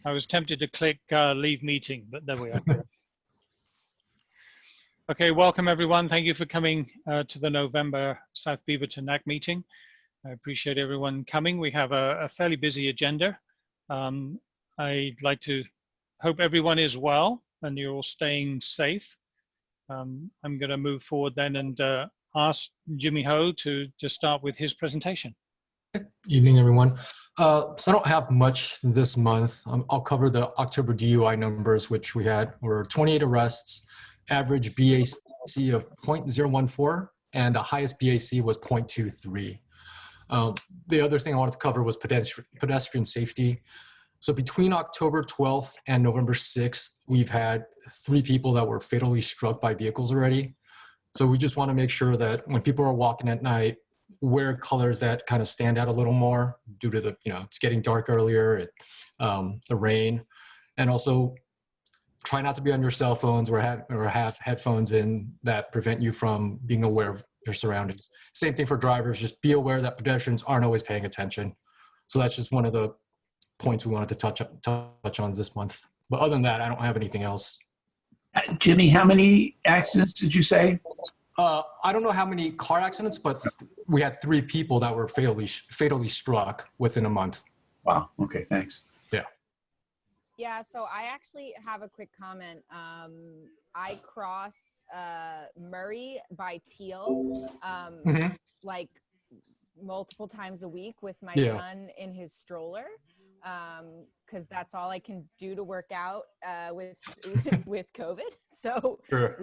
I was tempted to click leave meeting, but there we are. Okay, welcome everyone. Thank you for coming to the November South Beaverton NAC meeting. I appreciate everyone coming. We have a fairly busy agenda. I'd like to hope everyone is well and you're all staying safe. I'm going to move forward then and ask Jimmy Ho to start with his presentation. Evening, everyone. So I don't have much this month. I'll cover the October DUI numbers, which we were 28 arrests, average BAC of 0.014, and the highest BAC was 0.23. The other thing I wanted to cover was pedestrian safety. So between October 12th and November 6th, we've had 3 people that were fatally struck by vehicles already. So we just want to make sure that when people are walking at night, wear colors that kind of stand out a little more due to the, it's getting dark earlier, the rain, and also try not to be on your cell phones or have headphones in that prevent you from being aware of your surroundings. Same thing for drivers, just be aware that pedestrians aren't always paying attention. So that's just one of the points we wanted to touch on this month. But other than that, I don't have anything else. Jimmy, how many accidents did you say? I don't know how many car accidents, but we had 3 people that were fatally struck within a month. Wow. Okay. Thanks. Yeah. Yeah. So I actually have a quick comment. I cross Murray by Teal like multiple times a week with my son in his stroller. Because that's all I can do to work out with COVID. So sure.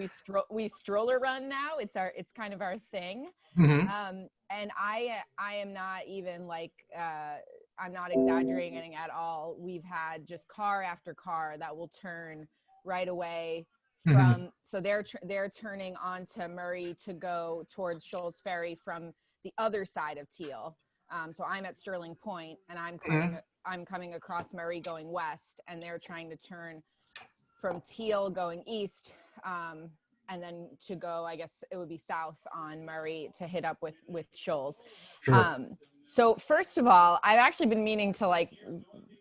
we stroller run now. It's kind of our thing. And I am not even like I'm not exaggerating at all. We've had just car after car that will turn right away from. So they're turning onto Murray to go towards Shoals Ferry from the other side of Teal. So I'm at Sterling Point and I'm coming across Murray going west, and they're trying to turn from Teal going east, and then to go, I guess it would be south on Murray to hit up with Shoals. Sure. So first of all, I've actually been meaning to like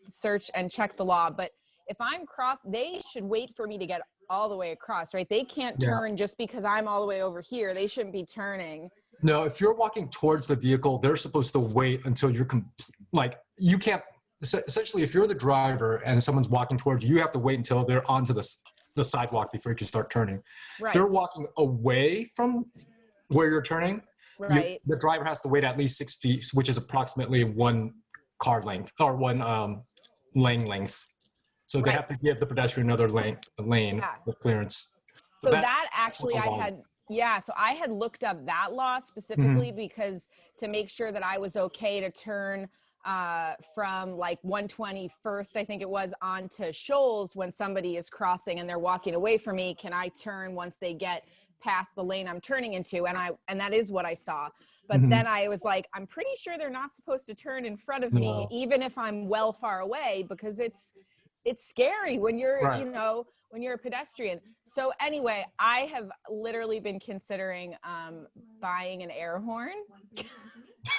search and check the law, but if I'm they should wait for me to get all the way across, right? They can't turn just because I'm all the way over here. They shouldn't be turning. No, if you're walking towards the vehicle, they're supposed to wait until you're you can't. Essentially, if you're the driver and someone's walking towards you, you have to wait until they're onto the sidewalk before you can start turning. Right. If they're walking away from where you're turning, right, the driver has to wait at least 6 feet, which is approximately 1 car length or 1 lane length. So they have to give the pedestrian another lane with clearance. So that actually so I had looked up that law specifically because to make sure that I was okay to turn from like 121st, I think it was, onto Shoals when somebody is crossing and they're walking away from me. Can I turn once they get past the lane I'm turning into? And that is what I saw. But then I was like, I'm pretty sure they're not supposed to turn in front of me, even if I'm well far away, because it's scary when you're, when you're a pedestrian. So anyway, I have literally been considering buying an air horn.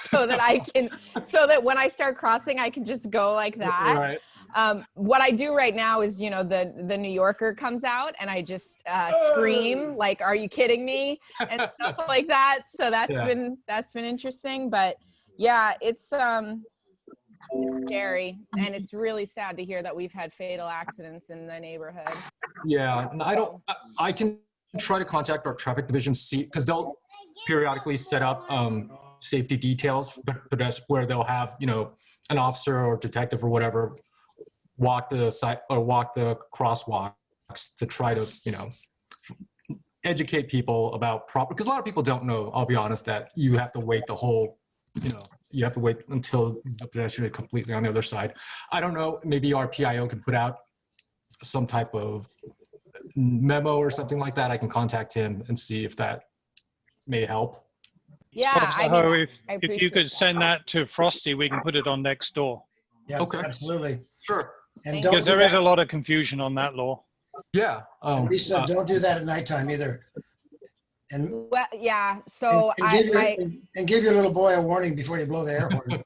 so that when I start crossing, I can just go like that. Right. What I do right now is, the New Yorker comes out and I just scream like, "Are you kidding me?" and stuff like that. So that's been interesting, but yeah, it's scary, and it's really sad to hear that we've had fatal accidents in the neighborhood. Yeah, I can try to contact our traffic division, because they'll periodically set up safety details, but that's where they'll have, an officer or detective or whatever walk the site or walk the crosswalks to try to, educate people about because a lot of people don't know, I'll be honest, that you have to wait the whole, you have to wait until the pedestrian is completely on the other side. I don't know, maybe our PIO can put out some type of memo or something like that. I can contact him and see if that may help. Yeah, if you could send that to Frosty, we can put it on next door. Yeah, okay. Absolutely. Sure. And because there is a lot of confusion on that law. Yeah. Lisa, don't do that at nighttime either. And, Well, yeah. So and give your little boy a warning before you blow the air horn.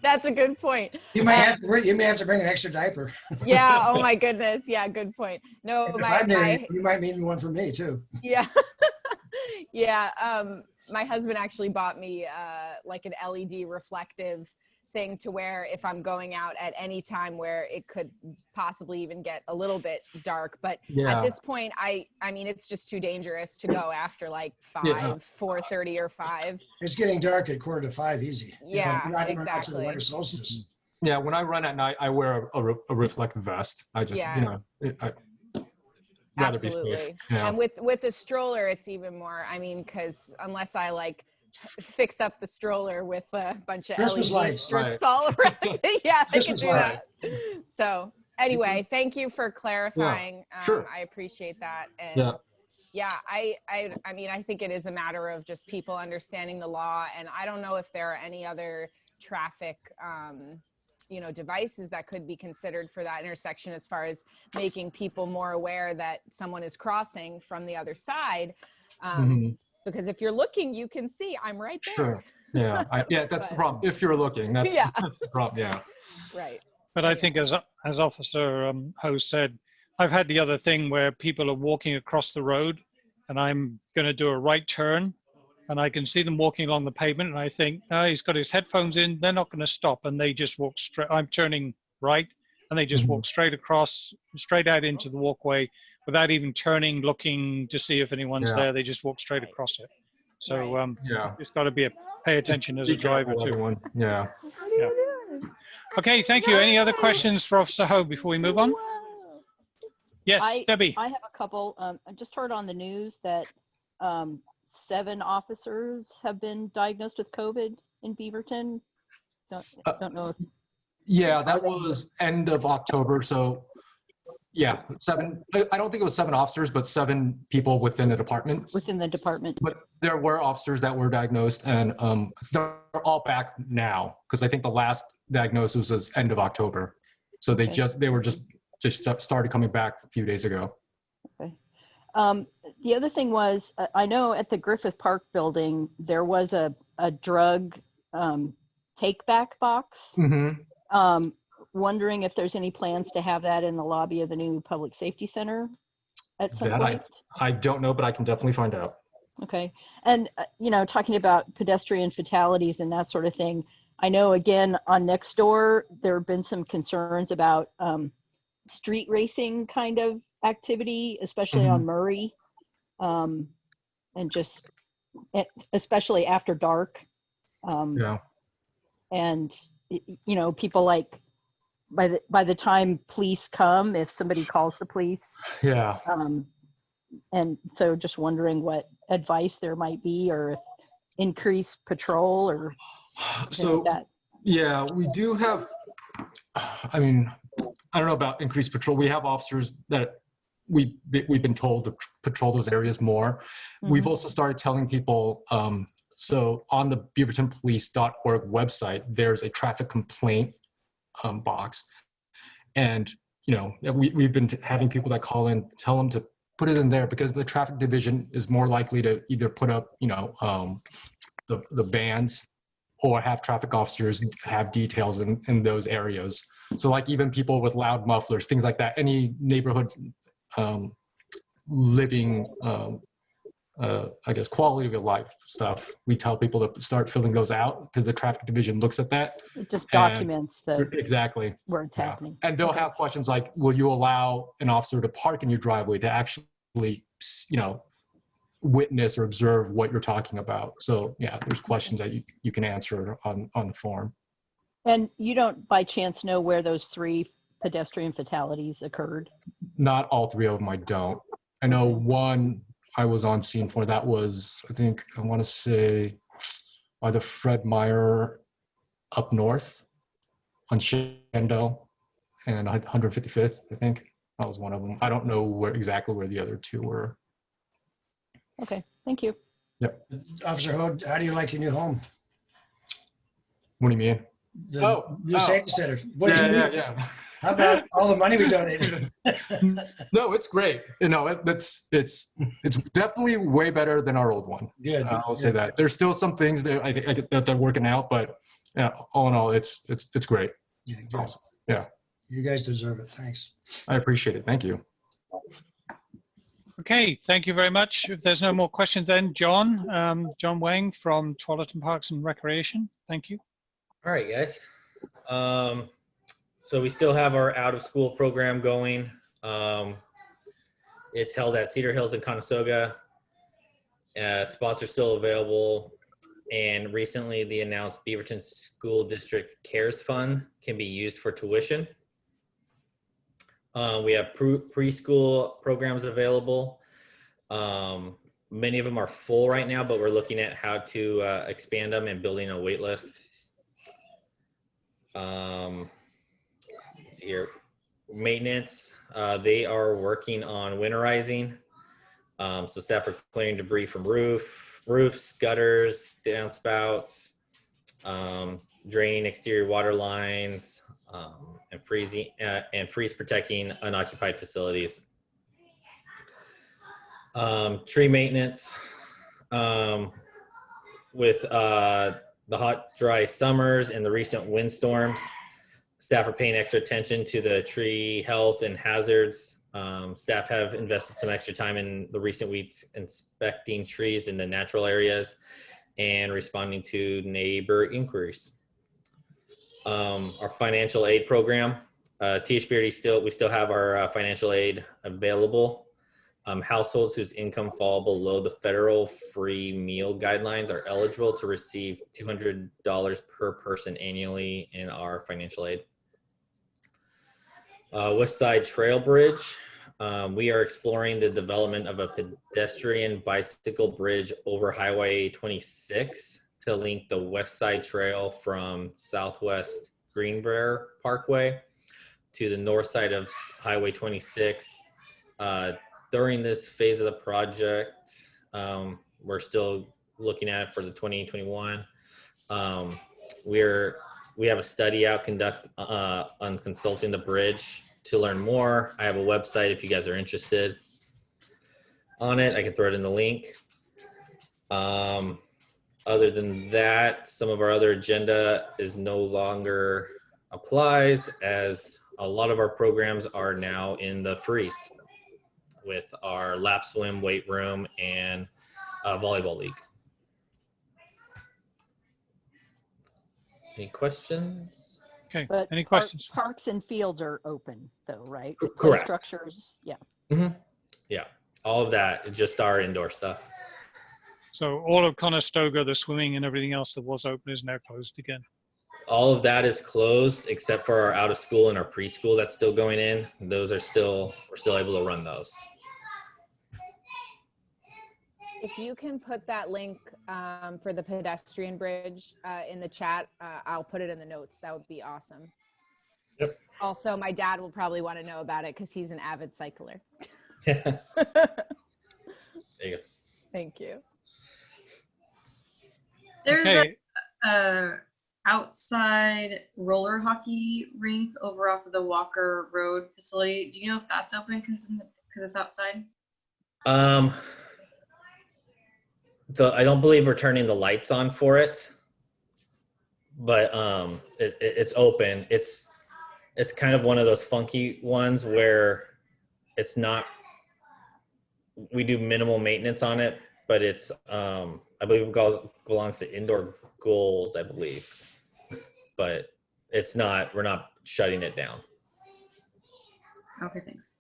That's a good point. You may have to bring an extra diaper. Yeah. Oh my goodness. Yeah. Good point. No, If I'm there, you might need one for me too. Yeah. Yeah. My husband actually bought me like an LED reflective thing to wear if I'm going out at any time where it could possibly even get a little bit dark. But at this point, I mean, it's just too dangerous to go after like 4:30 or 5. It's getting dark at 4:45 easy. Yeah, not exactly. To the winter solstice. Yeah, when I run at night, I wear a reflective vest. I just, I'd rather be safe. Yeah. And with the stroller, it's even more, I mean, because unless I like fix up the stroller with a bunch of Christmas LED lights strips all around it. Yeah, I can do light. that. So anyway, thank you for clarifying. Sure. I appreciate that. And I mean, I think it is a matter of just people understanding the law. And I don't know if there are any other traffic, devices that could be considered for that intersection as far as making people more aware that someone is crossing from the other side. Because if you're looking, you can see I'm right there. Sure. Yeah. That's the problem. If you're looking, that's the problem. Yeah. Right. But I think as Officer Ho said, I've had the other thing where people are walking across the road and I'm going to do a right turn and I can see them walking along the pavement and I think, oh, he's got his headphones in. They're not going to stop. And they just walk straight. I'm turning right and they just walk straight across, straight out into the walkway without even turning, looking to see if anyone's there. They just walk straight across it. So just got to pay attention as a driver too. Everyone. Yeah. Okay, thank you. Any other questions for Officer Ho before we move on? Yes, Debbie. I have a couple. I just heard on the news that 7 officers have been diagnosed with COVID in Beaverton. Don't know if. Yeah, that was end of October. So, 7. I don't think it was 7 officers, but 7 people within the department. Within the department. But there were officers that were diagnosed, and they're all back now because I think the last diagnosis was end of October. So they were just started coming back a few days ago. Okay. The other thing was, I know at the Griffith Park building there was a drug take back box. Wondering if there's any plans to have that in the lobby of the new public safety center at some point. I don't know, but I can definitely find out. Okay. And, talking about pedestrian fatalities and that sort of thing, I know again on Nextdoor, there have been some concerns about street racing kind of activity, especially on Murray, and just especially after dark. And, people like, by the time police come, if somebody calls the police. And so just wondering what advice there might be, or increased patrol or so like that. Yeah, we do have, I mean, I don't know about increased patrol. We have officers that we've been told to patrol those areas more. We've also started telling people, so on the beavertonpolice.org website, there's a traffic complaint box, and we've been having people that call in, tell them to put it in there because the traffic division is more likely to either put up the bans or have traffic officers have details in those areas. So like even people with loud mufflers, things like that, any neighborhood living I guess quality of life stuff, we tell people to start filling those out because the traffic division looks at that. It just documents exactly where it's happening. And they'll have questions like, will you allow an officer to park in your driveway to actually, witness or observe what you're talking about? So there's questions that you can answer on the form. And you don't by chance know where those 3 pedestrian fatalities occurred? Not all 3 of them, I don't. I know one I was on scene for. That was, I want to say, either Fred Meyer up north on Shandell and 155th, I think. That was one of them. I don't know exactly where the other 2 were. Okay, thank you. Yep. Officer Ho, how do you like your new home? What do you mean? The safety center. What do you How about all the money we donated? No, it's great. You know, it's definitely way better than our old one. Good. I'll say that. There's still some things that I think that they're working out, but yeah, all in all, it's great. Yeah, It's good. awesome. Yeah, You guys deserve it. Thanks. I appreciate it. Thank you. Okay, thank you very much. If there's no more questions, then John Wang from Tualatin Parks and Recreation. Thank you. All right, guys. So we still have our out of school program going. It's held at Cedar Hills and Conestoga. Spots are still available. And recently the announced Beaverton School District CARES Fund can be used for tuition. We have preschool programs available. Many of them are full right now, but we're looking at how to expand them and building a wait list. Let's see here. Maintenance, they are working on winterizing. So staff are clearing debris from roofs, gutters, downspouts, draining exterior water lines, and freeze protecting unoccupied facilities. Tree maintenance, with the hot, dry summers and the recent windstorms, staff are paying extra attention to the tree health and hazards. Staff have invested some extra time in the recent weeks inspecting trees in the natural areas and responding to neighbor inquiries. Our financial aid program, THBRD we still have our financial aid available. Households whose income fall below the federal free meal guidelines are eligible to receive $200 per person annually in our financial aid. West Side Trail Bridge. We are exploring the development of a pedestrian bicycle bridge over Highway 26 to link the West Side Trail from Southwest Greenbrier Parkway to the north side of Highway 26. During this phase of the project, we're still looking at it for the 2021. We have a study out on consulting the bridge. To learn more, I have a website if you guys are interested on it. I can throw it in the link. Other than that, some of our other agenda is no longer applies, as a lot of our programs are now in the freeze with our lap swim, weight room, and volleyball league. Any questions? Okay, But any questions? Parks and fields are open though, right? Play Correct. Structures, yeah. Mm-hmm. Yeah, all of that, just our indoor stuff. So all of Conestoga, the swimming and everything else that was open is now closed again. All of that is closed except for our out of school and our preschool that's still going in. Those are still, we're still able to run those. If you can put that link for the pedestrian bridge in the chat, I'll put it in the notes. That would be awesome. Yep. Also, my dad will probably want to know about it because he's an avid cycler. There you go. Thank you. There's Okay. a outside roller hockey rink over off of the Walker Road facility. Do you know if that's open because it's outside? I don't believe we're turning the lights on for it, but it's open. It's kind of one of those funky ones where it's not, we do minimal maintenance on it, but it's I believe it belongs to indoor goals, I believe, but it's not, we're not shutting it down. Okay, thanks.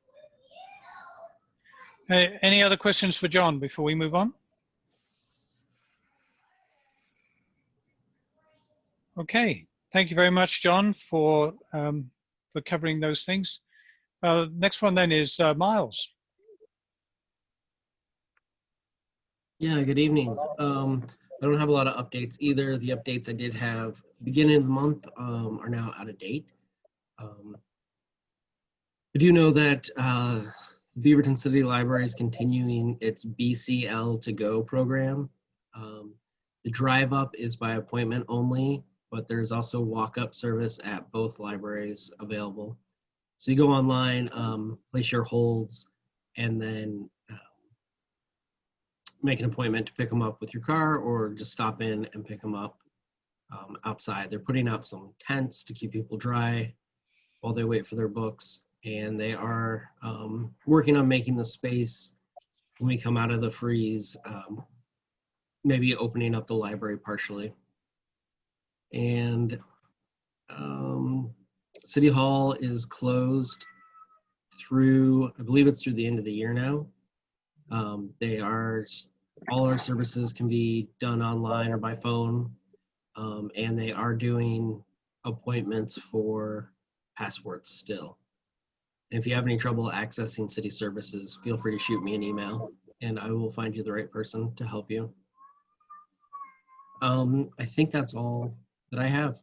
Any other questions for John before we move on? Okay, thank you very much, John, for covering those things. Next one then is Miles. Yeah, good evening. I don't have a lot of updates either. The updates I did have at the beginning of the month are now out of date. I do know that Beaverton City Library is continuing its BCL to Go program. The drive up is by appointment only, but there's also walk-up service at both libraries available. So you go online, place your holds, and then make an appointment to pick them up with your car, or just stop in and pick them up outside. They're putting out some tents to keep people dry while they wait for their books, and they are working on making the space when we come out of the freeze, maybe opening up the library partially. And City Hall is closed through, I believe it's through the end of the year now. All our services can be done online or by phone, and they are doing appointments for passports still. And if you have any trouble accessing city services, feel free to shoot me an email and I will find you the right person to help you. I think that's all that I have.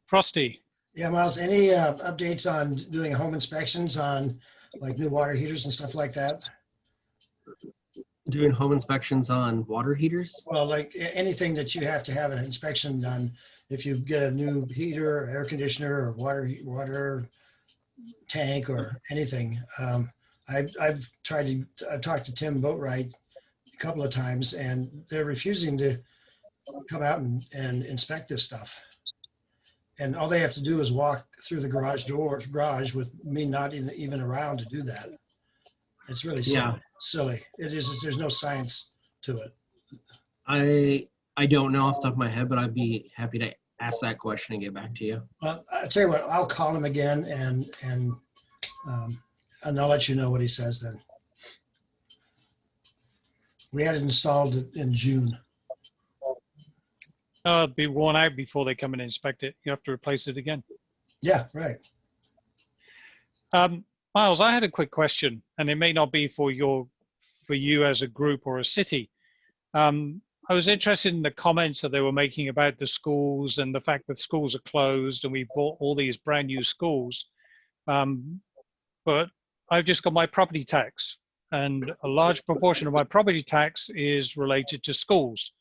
Frosty. Yeah, Miles, any updates on doing home inspections on like new water heaters and stuff like that? Doing home inspections on water heaters? Well, like anything that you have to have an inspection done, if you get a new heater, or air conditioner, or water tank, or anything. I've talked to Tim Boatwright a couple of times, and they're refusing to come out and inspect this stuff. And all they have to do is walk through the garage with me not even around to do that. It's really silly. It is. There's no science to it. I don't know off the top of my head, but I'd be happy to ask that question and get back to you. Well, I'll tell you what. I'll call him again and I'll let you know what he says then. We had it installed in June. It'll be worn out before they come and inspect it. You have to replace it again. Yeah, right. Miles, I had a quick question, and it may not be for you as a group or a city. I was interested in the comments that they were making about the schools and the fact that schools are closed and we bought all these brand new schools. But I've just got my property tax, and a large proportion of my property tax is related to schools.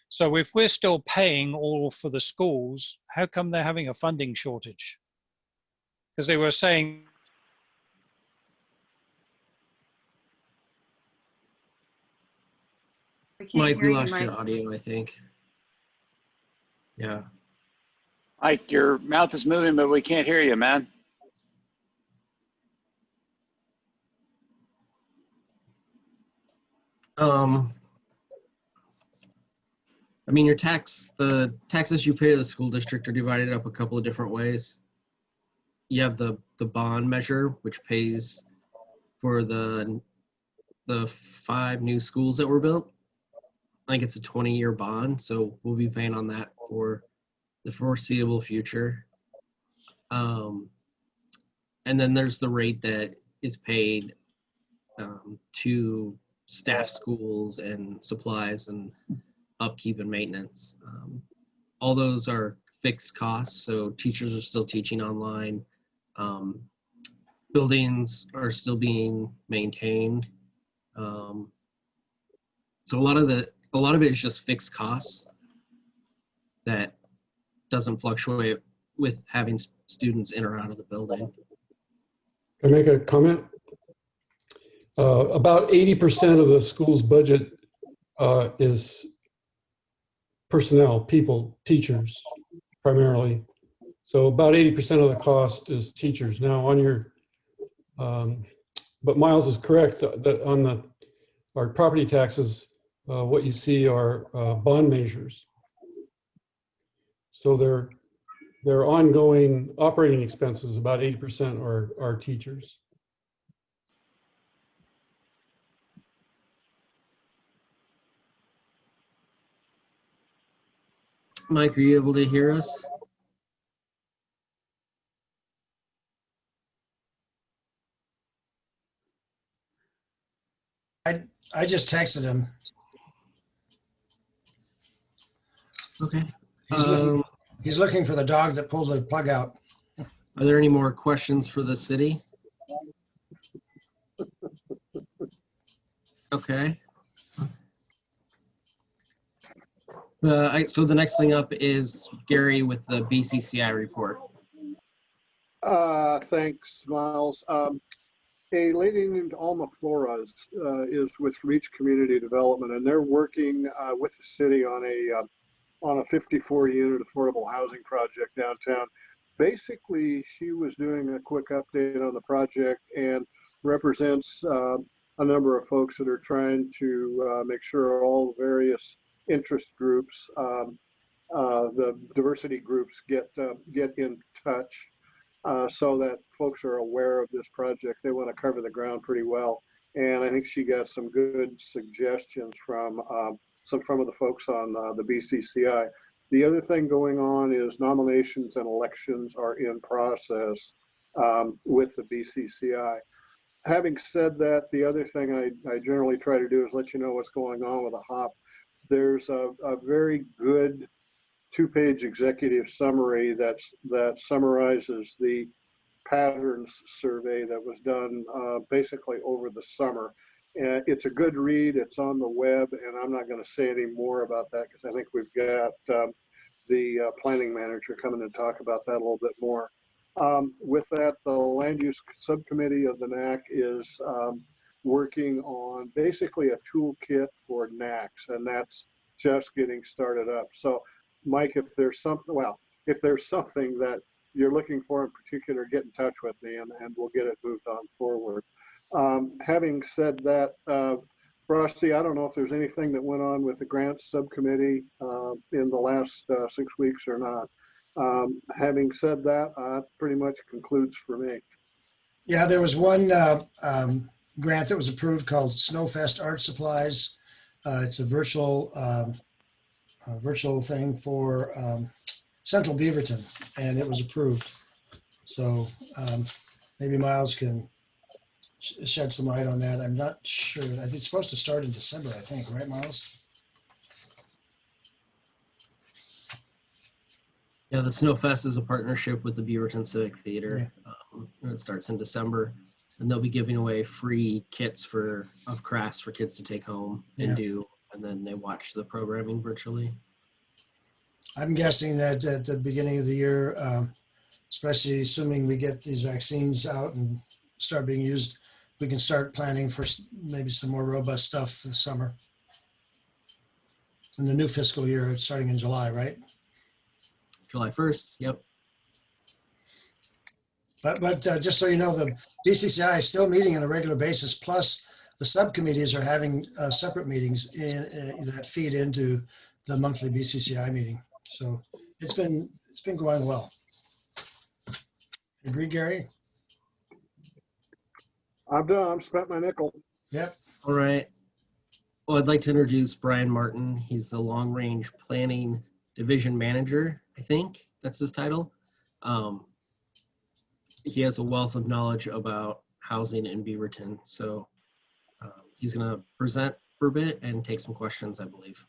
So if we're still paying all for the schools, how come they're having a funding shortage? Because they were saying Mike, we lost your audio, I think. Yeah. Mike, your mouth is moving, but we can't hear you, man. I mean, the taxes you pay to the school district are divided up a couple of different ways. You have the bond measure, which pays for the 5 new schools that were built. I think it's a 20-year bond, so we'll be paying on that for the foreseeable future. And then there's the rate that is paid to staff schools and supplies and upkeep and maintenance. All those are fixed costs, so teachers are still teaching online. Buildings are still being maintained. So a lot of it is just fixed costs that doesn't fluctuate with having students in or out of the building. Can I make a comment? About 80% of the school's budget is personnel, people, teachers, primarily. So about 80% of the cost is teachers. Now on your, but Miles is correct that on our property taxes, what you see are bond measures. So their ongoing operating expenses, about 80% are teachers. Mike, are you able to hear us? I just texted him. Okay. He's looking for the dog that pulled the plug out. Are there any more questions for the city? Okay. So the next thing up is Gary with the BCCI report. Thanks, Miles. A lady named Alma Flores is with Reach Community Development, and they're working with the city on a 54-unit affordable housing project downtown. Basically, she was doing a quick update on the project and represents a number of folks that are trying to make sure all the various interest groups, the diversity groups, get in touch so that folks are aware of this project. They want to cover the ground pretty well, and I think she got some good suggestions from some of the folks on the BCCI. The other thing going on is nominations and elections are in process with the BCCI. Having said that, the other thing I generally try to do is let you know what's going on with a HOP. There's a very good 2-page executive summary that summarizes the patterns survey that was done basically over the summer. And it's a good read. It's on the web, and I'm not going to say any more about that because I think we've got the planning manager coming to talk about that a little bit more. With that, the land use subcommittee of the NAC is working on basically a toolkit for NACs, and that's just getting started up. So, Mike, if there's something that you're looking for in particular, get in touch with me, and we'll get it moved on forward. Having said that, Frosty, I don't know if there's anything that went on with the grants subcommittee in the last 6 weeks or not. Having said that, pretty much concludes for me. Yeah, there was one grant that was approved called Snowfest Art Supplies. It's a virtual thing for Central Beaverton, and it was approved. So maybe Miles can shed some light on that. I'm not sure. I think it's supposed to start in December, I think, right, Miles? Yeah, the Snowfest is a partnership with the Beaverton Civic Theater. And it starts in December, and they'll be giving away free kits of crafts for kids to take home and do, and then they watch the programming virtually. I'm guessing that at the beginning of the year, especially assuming we get these vaccines out and start being used, we can start planning for maybe some more robust stuff for the summer. In the new fiscal year, starting in July, right? July 1st, yep. But just so you know, the BCCI is still meeting on a regular basis, plus the subcommittees are having separate meetings that feed into the monthly BCCI meeting. So it's been going well. Agree, Gary? I'm done. I've spent my nickel. Yep. All right. Well, I'd like to introduce Brian Martin. He's the Long Range Planning Division Manager, I think that's his title. He has a wealth of knowledge about housing in Beaverton. So he's going to present for a bit and take some questions, I believe.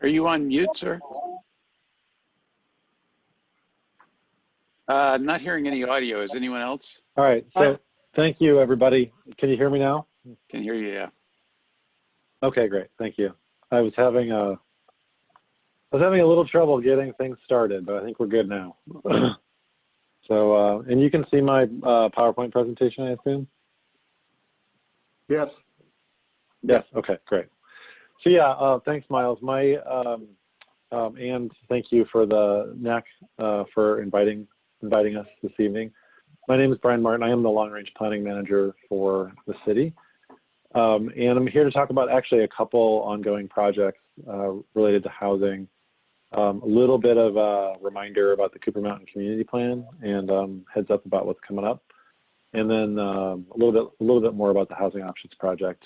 Are you on mute, sir? Not hearing any audio. Is anyone else? All right. So thank you, everybody. Can you hear me now? Can hear you, yeah. Okay, great. Thank you. I was having a little trouble getting things started, but I think we're good now. So, and you can see my PowerPoint presentation, I assume? Yes. Yes. Okay, great. So yeah, thanks, Miles. And thank you for the NAC for inviting us this evening. My name is Brian Martin. I am the Long Range Planning Manager for the city. And I'm here to talk about actually a couple ongoing projects related to housing, a little bit of a reminder about the Cooper Mountain Community Plan, and heads up about what's coming up, and then a little bit more about the Housing Options Project.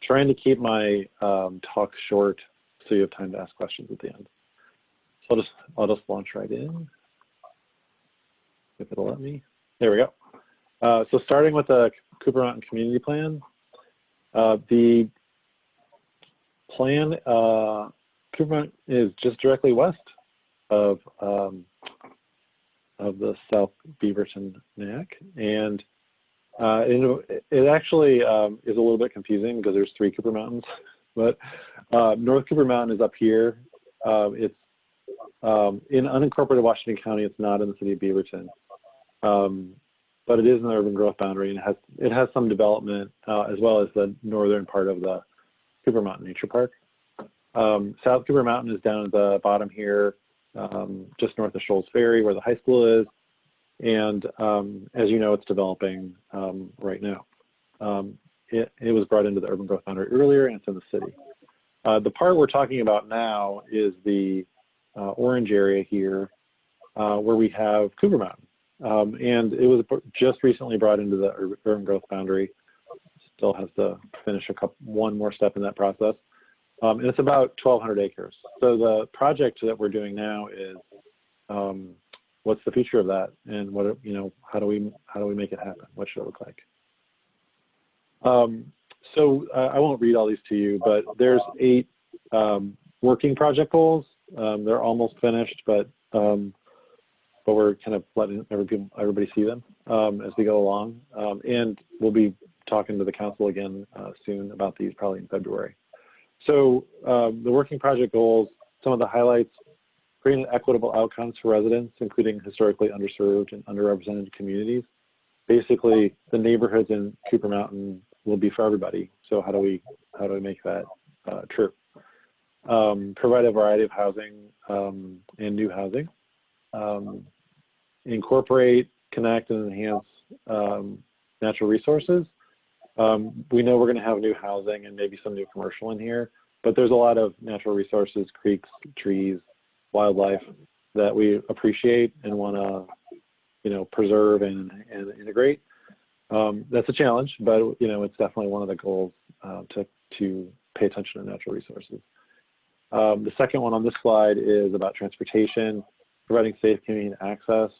Trying to keep my talk short so you have time to ask questions at the end. So I'll just launch right in, if it'll let me. There we go. So starting with the Cooper Mountain Community Plan, the plan, Cooper Mountain is just directly west of of the South Beaverton NAC. And it actually is a little bit confusing because there's 3 Cooper Mountains, but North Cooper Mountain is up here. It's in unincorporated Washington County. It's not in the city of Beaverton, but it is in the urban growth boundary, and it has some development as well as the northern part of the Cooper Mountain Nature Park. South Cooper Mountain is down at the bottom here, just north of Shoals Ferry, where the high school is. And as you know, it's developing right now. It was brought into the urban growth boundary earlier, and it's in the city. The part we're talking about now is the orange area here, where we have Cooper Mountain. And it was just recently brought into the urban growth boundary. Still has to finish one more step in that process. And it's about 1,200 acres. So the project that we're doing now is, what's the future of that, and what, how do we make it happen? What should it look like? So I won't read all these to you, but there's 8 working project goals. They're almost finished, but we're kind of letting everybody see them as we go along. And we'll be talking to the council again soon about these, probably in February. So the working project goals, some of the highlights: creating equitable outcomes for residents, including historically underserved and underrepresented communities. Basically, the neighborhoods in Cooper Mountain will be for everybody. So how do we make that true? Provide a variety of housing and new housing. Incorporate, connect, and enhance natural resources. We know we're going to have new housing and maybe some new commercial in here, but there's a lot of natural resources, creeks, trees, wildlife that we appreciate and want to, preserve and integrate. That's a challenge, but it's definitely one of the goals to pay attention to natural resources. The second one on this slide is about transportation, providing safe commuting access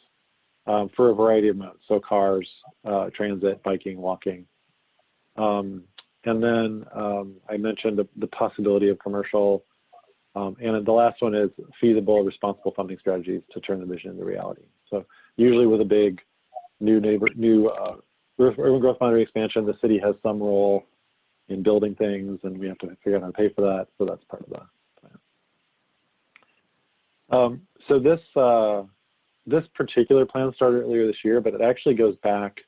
for a variety of modes, so cars, transit, biking, walking. And then I mentioned the possibility of commercial, and the last one is feasible, responsible funding strategies to turn the vision into reality. So usually with a big new urban growth boundary expansion, the city has some role in building things, and we have to figure out how to pay for that. So that's part of the plan. So this particular plan started earlier this year, but it actually goes back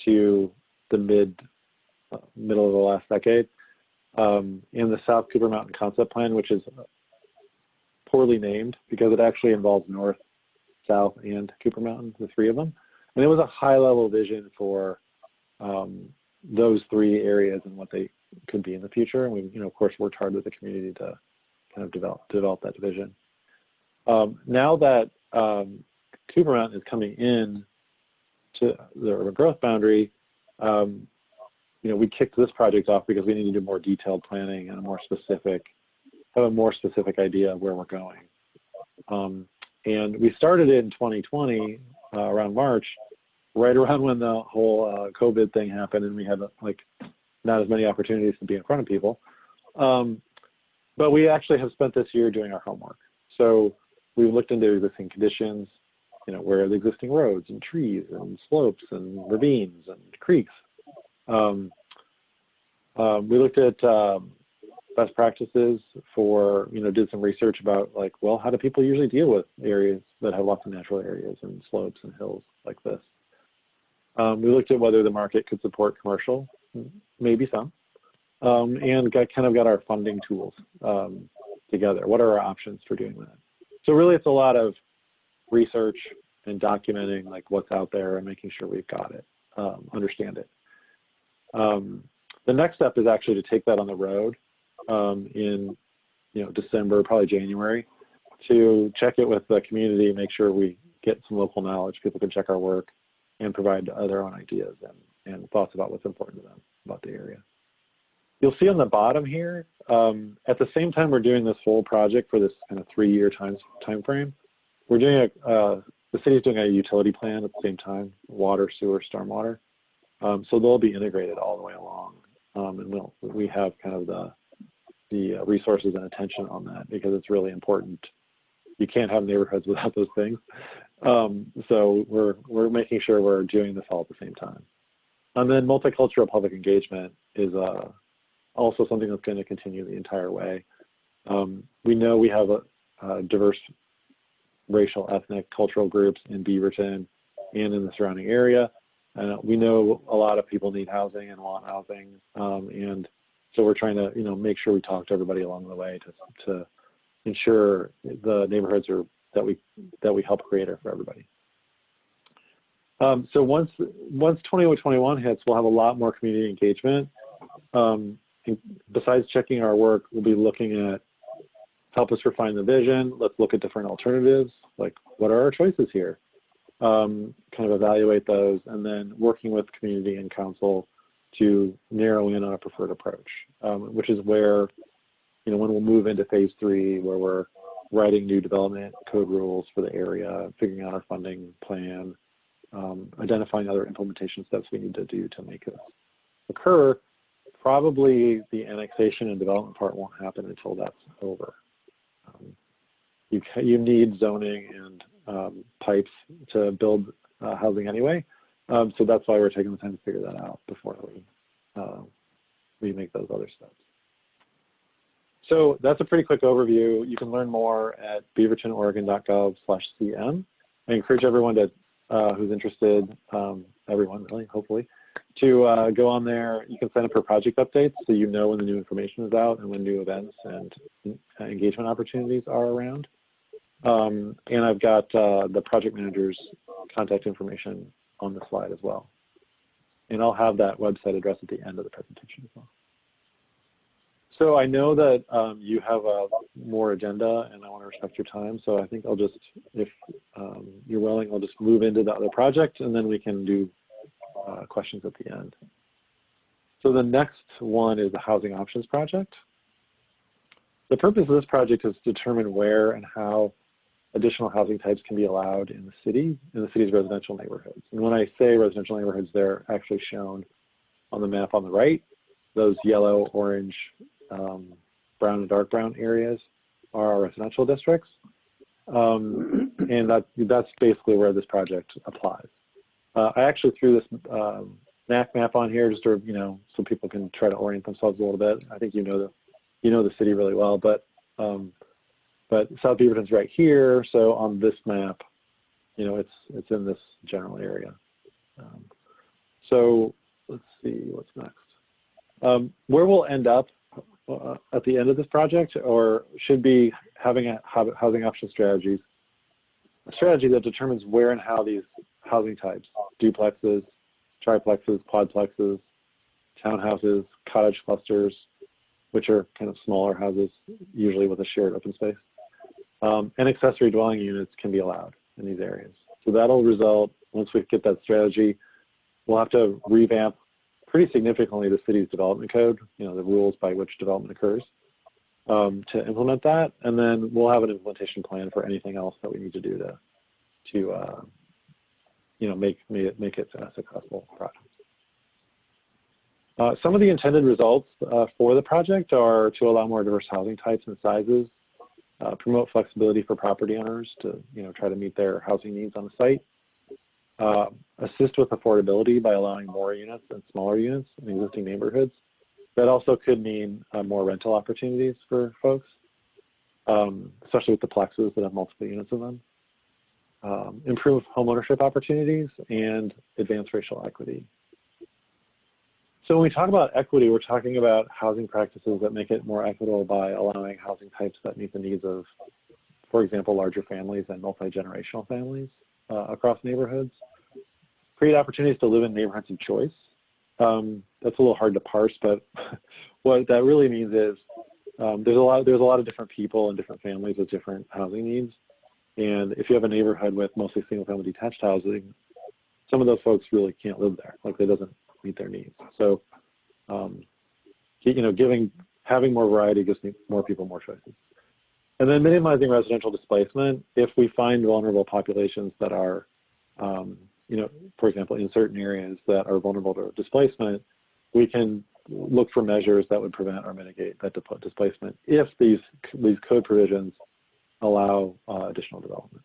to the middle of the last decade. In the South Cooper Mountain Concept Plan, which is poorly named because it actually involves North, South, and Cooper Mountain, the 3 of them. And it was a high-level vision for those 3 areas and what they could be in the future. And we, of course, worked hard with the community to kind of develop that vision. Now that Cooper Mountain is coming in to the urban growth boundary, we kicked this project off because we need to do more detailed planning and have a more specific idea of where we're going. And we started it in 2020, around March, right around when the whole COVID thing happened, and we had not as many opportunities to be in front of people. But we actually have spent this year doing our homework. So we've looked into existing conditions, where are the existing roads and trees and slopes and ravines and creeks. We looked at best practices for, did some research about how do people usually deal with areas that have lots of natural areas and slopes and hills like this. We looked at whether the market could support commercial, maybe some, and got our funding tools together. What are our options for doing that? So really it's a lot of research and documenting what's out there and making sure we've got it, understand it. The next step is actually to take that on the road in December, probably January, to check it with the community, make sure we get some local knowledge, people can check our work and provide their own ideas and thoughts about what's important to them about the area. You'll see on the bottom here, at the same time we're doing this whole project for this kind of 3-year time frame, we're doing the city's doing a utility plan at the same time, water, sewer, stormwater. So they'll be integrated all the way along. And we have kind of the resources and attention on that because it's really important. You can't have neighborhoods without those things. So we're making sure we're doing this all at the same time. And then multicultural public engagement is also something that's going to continue the entire way. We know we have a diverse racial, ethnic, cultural groups in Beaverton and in the surrounding area. We know a lot of people need housing and want housing, and so we're trying to, make sure we talk to everybody along the way to ensure the neighborhoods that we help create are for everybody. So once 2021 hits, we'll have a lot more community engagement. Besides checking our work, we'll be looking at help us refine the vision. Let's look at different alternatives, like what are our choices here? Kind of evaluate those, and then working with community and council to narrow in on a preferred approach, which is where, when we'll move into phase 3, where we're writing new development code rules for the area, figuring out our funding plan, identifying other implementation steps we need to do to make it occur. Probably the annexation and development part won't happen until that's over. You need zoning and pipes to build housing anyway. So that's why we're taking the time to figure that out before we make those other steps. So that's a pretty quick overview. You can learn more at beavertonoregon.gov/cm. I encourage everyone to, who's interested, everyone really, hopefully, to go on there. You can sign up for project updates so you know when the new information is out and when new events and engagement opportunities are around. And I've got the project manager's contact information on the slide as well. And I'll have that website address at the end of the presentation as well. So I know that you have a more agenda and I want to respect your time. So I think I'll just, if you're willing, I'll just move into the other project and then we can do questions at the end. So the next one is the Housing Options Project. The purpose of this project is to determine where and how additional housing types can be allowed in the city's residential neighborhoods. And when I say residential neighborhoods, they're actually shown on the map on the right. Those yellow, orange, brown and dark brown areas are our residential districts. And that's basically where this project applies. I actually threw this NAC map on here just to, so people can try to orient themselves a little bit. I think you know the city really well, but South Beaverton's right here. So on this map, it's in this general area. So let's see what's next. Where we'll end up at the end of this project, or should be having a housing option strategy that determines where and how these housing types, duplexes, triplexes, quadplexes, townhouses, cottage clusters, which are kind of smaller houses, usually with a shared open space, and accessory dwelling units can be allowed in these areas. So that'll result, once we get that strategy, we'll have to revamp pretty significantly the city's development code, the rules by which development occurs, to implement that. And then we'll have an implementation plan for anything else that we need to do to make it a successful project. Some of the intended results for the project are to allow more diverse housing types and sizes, promote flexibility for property owners to try to meet their housing needs on the site, assist with affordability by allowing more units and smaller units in existing neighborhoods. That also could mean more rental opportunities for folks, especially with the plexes that have multiple units of them. Improve homeownership opportunities and advance racial equity. So when we talk about equity, we're talking about housing practices that make it more equitable by allowing housing types that meet the needs of, for example, larger families and multi-generational families across neighborhoods. Create opportunities to live in neighborhoods of choice. That's a little hard to parse, but what that really means is there's a lot of different people and different families with different housing needs. And if you have a neighborhood with mostly single-family detached housing, some of those folks really can't live there. Like, it doesn't meet their needs. So, having more variety gives more people more choices. And then minimizing residential displacement. If we find vulnerable populations that are, for example, in certain areas that are vulnerable to displacement, we can look for measures that would prevent or mitigate that displacement if these code provisions allow additional development.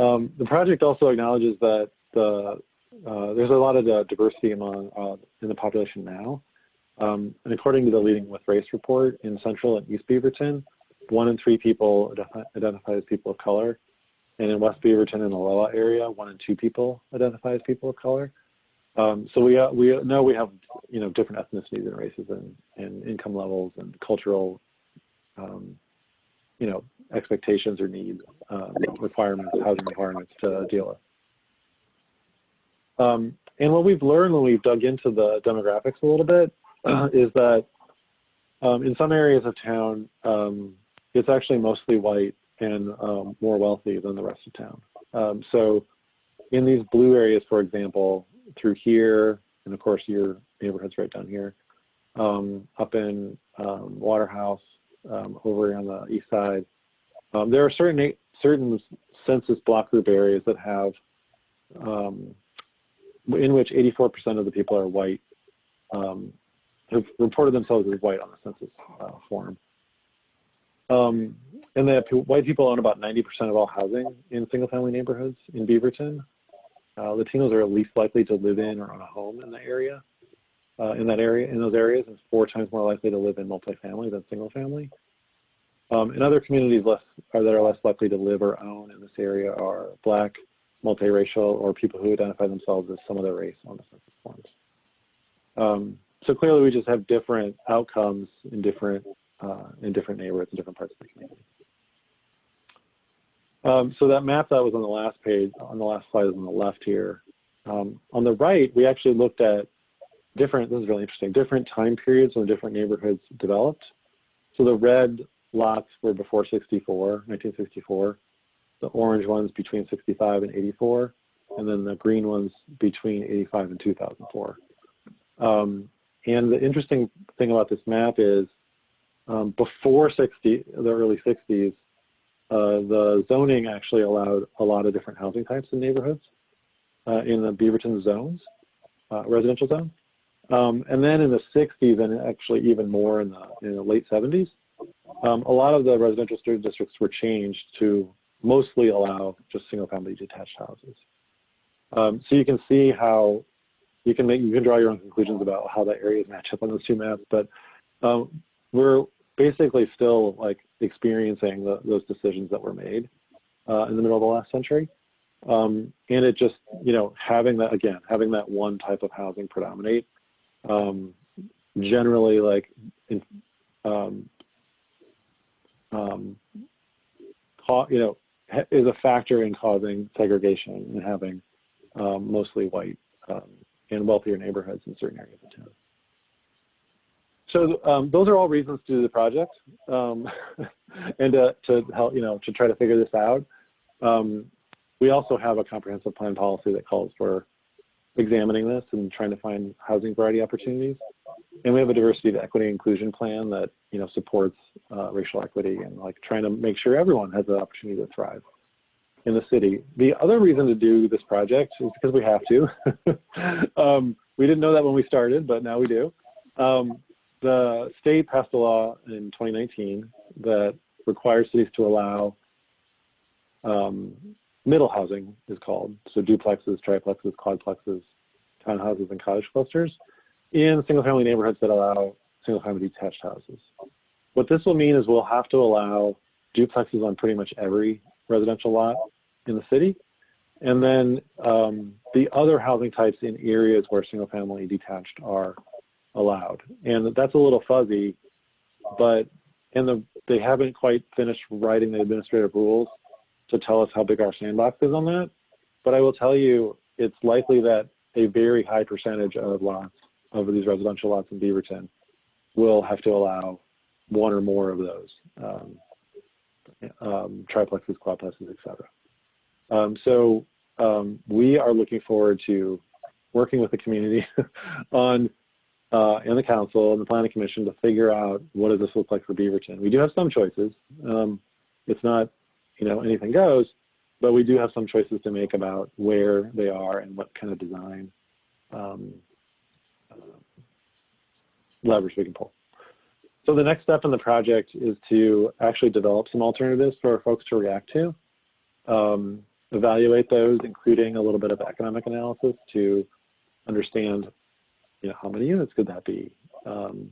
The project also acknowledges that there's a lot of diversity among in the population now. And according to the Leading with Race report in Central and East Beaverton, 1 in 3 people identify as people of color. And in West Beaverton and the Loa area, 1 in 2 people identify as people of color. So we know we have, different ethnicities and races and income levels and cultural, expectations or needs, requirements, housing requirements to deal with. And what we've learned when we've dug into the demographics a little bit is that in some areas of town, it's actually mostly white and more wealthy than the rest of town. So in these blue areas, for example, through here, and of course your neighborhood's right down here, up in Waterhouse, over on the east side, there are certain census block group areas that have, in which 84% of the people are white, have reported themselves as white on the census form. And that white people own about 90% of all housing in single-family neighborhoods in Beaverton. Latinos are least likely to live in or own a home in the area, in those areas, and 4 times more likely to live in multifamily than single-family. And other communities that are less likely to live or own in this area are Black, multiracial, or people who identify themselves as some other race on the census forms. So clearly, we just have different outcomes in different neighborhoods in different parts of the community. So that map that was on the last page, on the last slide is on the left here. On the right, we actually looked at this is really interesting, different time periods when different neighborhoods developed. So the red lots were before 1964, the orange ones between 65 and 84, and then the green ones between 85 and 2004. And the interesting thing about this map is before the early 60s, the zoning actually allowed a lot of different housing types in neighborhoods in the Beaverton zones, residential zone. And then in the 60s, and actually even more in the late 70s, a lot of the residential districts were changed to mostly allow just single-family detached houses. So you can see how you can draw your own conclusions about how the areas match up on those two maps, but we're basically still like experiencing those decisions that were made in the middle of the last century. And it just, having that one type of housing predominate, generally is a factor in causing segregation and having mostly white and wealthier neighborhoods in certain areas of town. So those are all reasons to do the project, and to help, to try to figure this out. We also have a comprehensive plan policy that calls for examining this and trying to find housing variety opportunities. And we have a diversity, equity, inclusion plan that supports racial equity and trying to make sure everyone has the opportunity to thrive in the city. The other reason to do this project is because we have to. We didn't know that when we started, but now we do. The state passed a law in 2019 that requires cities to allow middle housing is called, so duplexes, triplexes, quadplexes, townhouses, and cottage clusters in single-family neighborhoods that allow single-family detached houses. What this will mean is we'll have to allow duplexes on pretty much every residential lot in the city, and then the other housing types in areas where single-family detached are allowed. And that's a little fuzzy, but they haven't quite finished writing the administrative rules to tell us how big our sandbox is on that. But I will tell you, it's likely that a very high percentage of lots, of these residential lots in Beaverton, will have to allow one or more of those, triplexes, quadplexes, et cetera. So we are looking forward to working with the community on, and the council and the planning commission to figure out what does this look like for Beaverton. We do have some choices. It's not, anything goes, but we do have some choices to make about where they are and what kind of design levers we can pull. So the next step in the project is to actually develop some alternatives for our folks to react to. evaluate those, including a little bit of economic analysis to understand, how many units could that be? And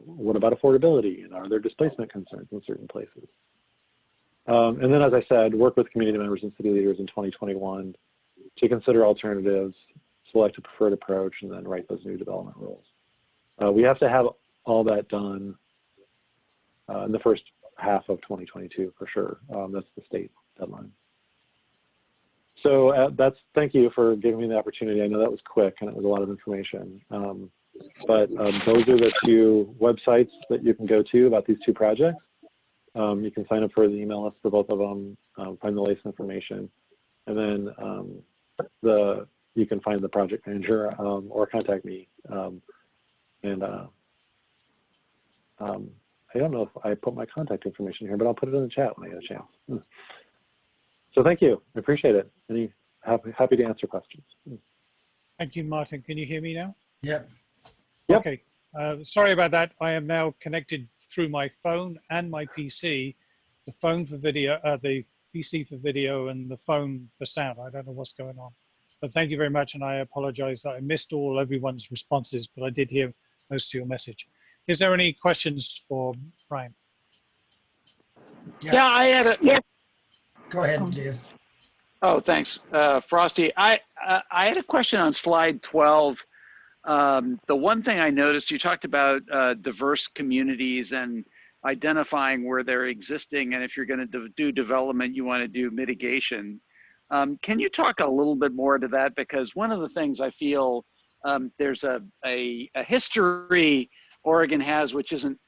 what about affordability? And are there displacement concerns in certain places? And then, as I said, work with community members and city leaders in 2021 to consider alternatives, select a preferred approach, and then write those new development rules. We have to have all that done in the first half of 2022 for sure. That's the state deadline. So thank you for giving me the opportunity. I know that was quick and it was a lot of information. But those are the two websites that you can go to about these two projects. You can sign up for the email list for both of them, find the latest information, and then you can find the project manager or contact me. I don't know if I put my contact information here, but I'll put it in the chat when I get a chance. So thank you. I appreciate it. Happy to answer questions. Thank you, Martin. Can you hear me now? Yep. Okay. Sorry about that. I am now connected through my phone and my PC. The phone for video, the PC for video, and the phone for sound. I don't know what's going on. But thank you very much, and I apologize that I missed everyone's responses, but I did hear most of your message. Is there any questions for Brian? Yeah, I had a. Yeah. Go ahead, Dave. Oh, thanks, Frosty. I had a question on slide 12. The one thing I noticed, you talked about diverse communities and identifying where they're existing, and if you're going to do development, you want to do mitigation. Can you talk a little bit more to that? Because one of the things I feel there's a history Oregon has, which isn't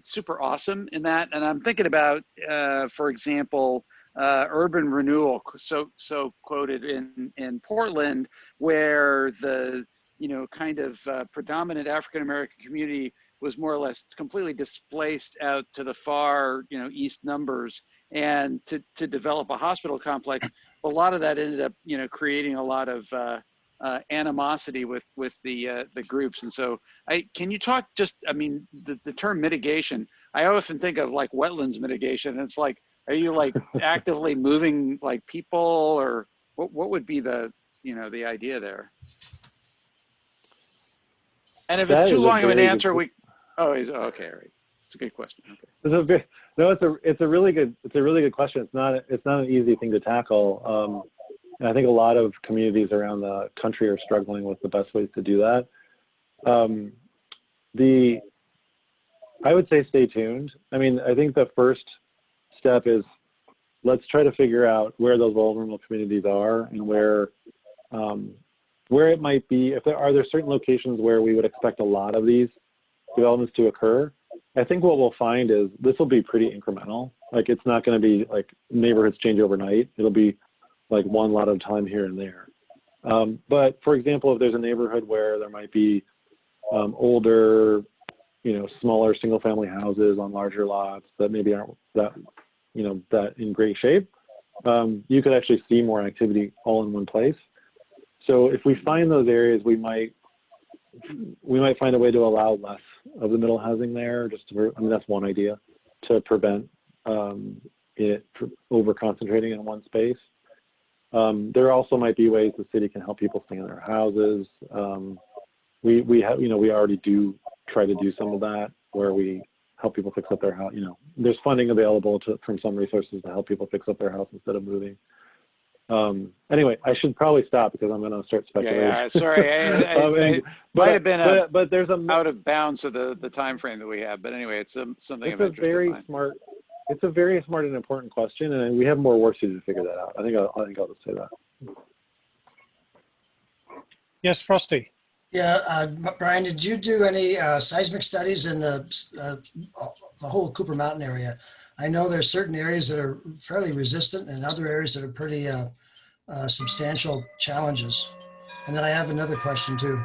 super awesome in that. And I'm thinking about, for example, urban renewal, so quoted in Portland, where the kind of predominant African-American community was more or less completely displaced out to the far, east numbers, and to develop a hospital complex. A lot of that ended up, creating a lot of animosity with the groups. And so can you talk the term mitigation, I often think of like wetlands mitigation. And it's like, are you like actively moving like people, or what would be the, the idea there? And if it's too long of an answer, okay, all right. It's a good question. Okay. It's a really good question. It's not an easy thing to tackle. And I think a lot of communities around the country are struggling with the best ways to do that. I would say stay tuned. I mean, I think the first step is let's try to figure out where those vulnerable communities are and where it might be. Are there certain locations where we would expect a lot of these developments to occur? I think what we'll find is this will be pretty incremental. Like, it's not going to be like neighborhoods change overnight. It'll be like one lot at a time here and there. But for example, if there's a neighborhood where there might be older, smaller single family houses on larger lots that maybe aren't that in great shape, you could actually see more activity all in one place. So if we find those areas, we might find a way to allow less of the middle housing there. That's one idea to prevent it over concentrating in one space. There also might be ways the city can help people stay in their houses. We already do try to do some of that, where we help people fix up their house. There's funding available from some resources to help people fix up their house instead of moving. Anyway, I should probably stop because I'm going to start speculating. Yeah, sorry. I might have been but there's out of bounds of the time frame that we have. But anyway, it's something of interest. It's a very smart and important question, and we have more work to do to figure that out. I think I'll just say that. Yes, Frosty. Yeah, Brian, did you do any seismic studies in the whole Cooper Mountain area? I know there's certain areas that are fairly resistant and other areas that are pretty substantial challenges. And then I have another question too.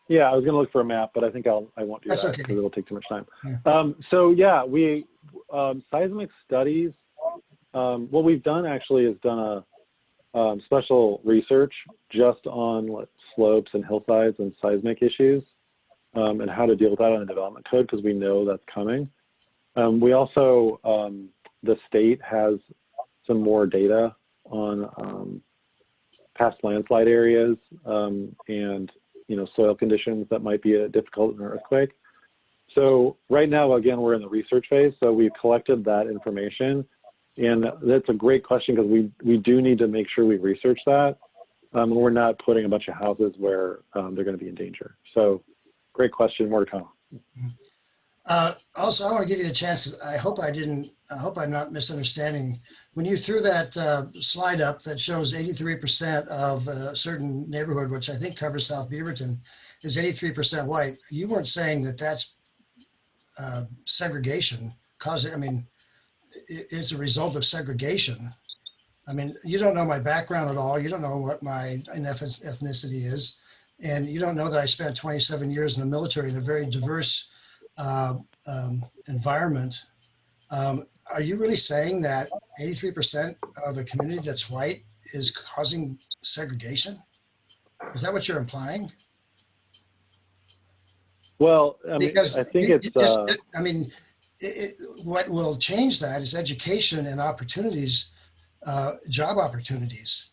Yeah, I was going to look for a map, but I think I won't do that because it'll take too much time. Yeah. So yeah, we seismic studies. What we've done actually is done a special research just on slopes and hillsides and seismic issues and how to deal with that on a development code, because we know that's coming. We also the state has some more data on past landslide areas and soil conditions that might be difficult in an earthquake. So right now, again, we're in the research phase. So we've collected that information, and that's a great question because we do need to make sure we research that. We're not putting a bunch of houses where they're going to be in danger. So great question, more to come. Also, I want to give you a chance because I hope I'm not misunderstanding. When you threw that slide up that shows 83% of a certain neighborhood, which I think covers South Beaverton, is 83% white, you weren't saying that that's segregation causing, I mean, it's a result of segregation. I mean, you don't know my background at all. You don't know what my ethnicity is. And you don't know that I spent 27 years in the military in a very diverse environment. Are you really saying that 83% of a community that's white is causing segregation? Is that what you're implying? Well, I mean, Because I think what will change that is education and opportunities, job opportunities.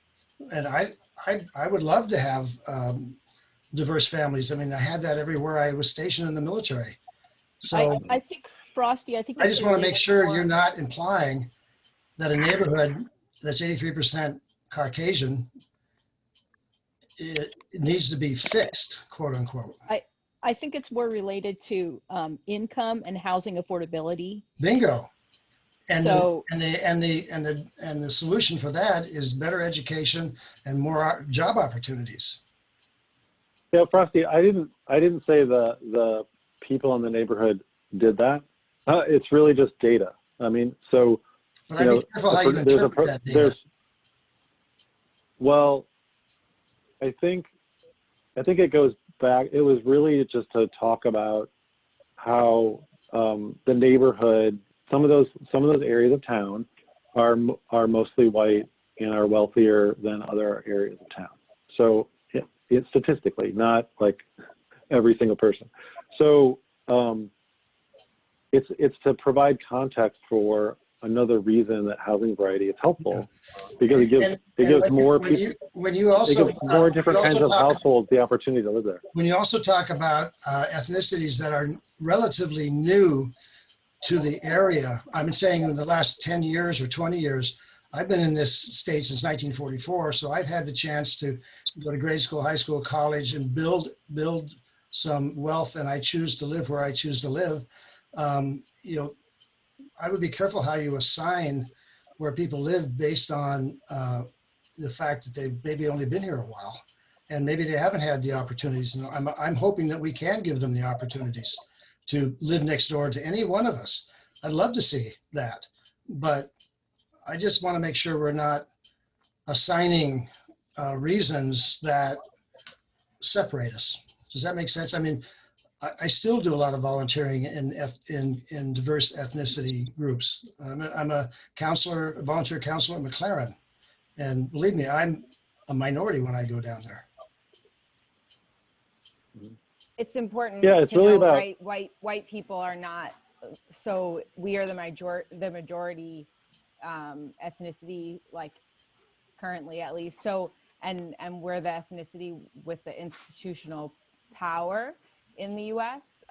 And I would love to have diverse families. I mean, I had that everywhere I was stationed in the military. So I think, Frosty, I think I just want to make sure you're not implying that a neighborhood that's 83% Caucasian, it needs to be fixed, quote unquote. I think it's more related to income and housing affordability. Bingo. And So, the solution for that is better education and more job opportunities. Yeah, Frosty, I didn't say the people in the neighborhood did that. It's really just data. I mean, so but I'd be careful how you interpret that data. Well, I think it goes back. It was really just to talk about how the neighborhood, some of those areas of town are mostly white and are wealthier than other areas of town. So it's statistically, not like every single person. So it's to provide context for another reason that housing variety is helpful, because it gives more people, when you also it gives more different kinds of households the opportunity to live there. When you also talk about ethnicities that are relatively new to the area, I'm saying in the last 10 years or 20 years, I've been in this state since 1944, so I've had the chance to go to grade school, high school, college, and build some wealth, and I choose to live where I choose to live. I would be careful how you assign where people live based on the fact that they've maybe only been here a while, and maybe they haven't had the opportunities. And I'm hoping that we can give them the opportunities to live next door to any one of us. I'd love to see that, but I just want to make sure we're not assigning reasons that separate us. Does that make sense? I mean, I still do a lot of volunteering in diverse ethnicity groups. I'm a counselor, a volunteer counselor at McLaren, and believe me, I'm a minority when I go down there. It's important. Yeah, it's to really know, about right. White people are not. So we are the majority ethnicity, like currently at least. So and we're the ethnicity with the institutional power in the U.S.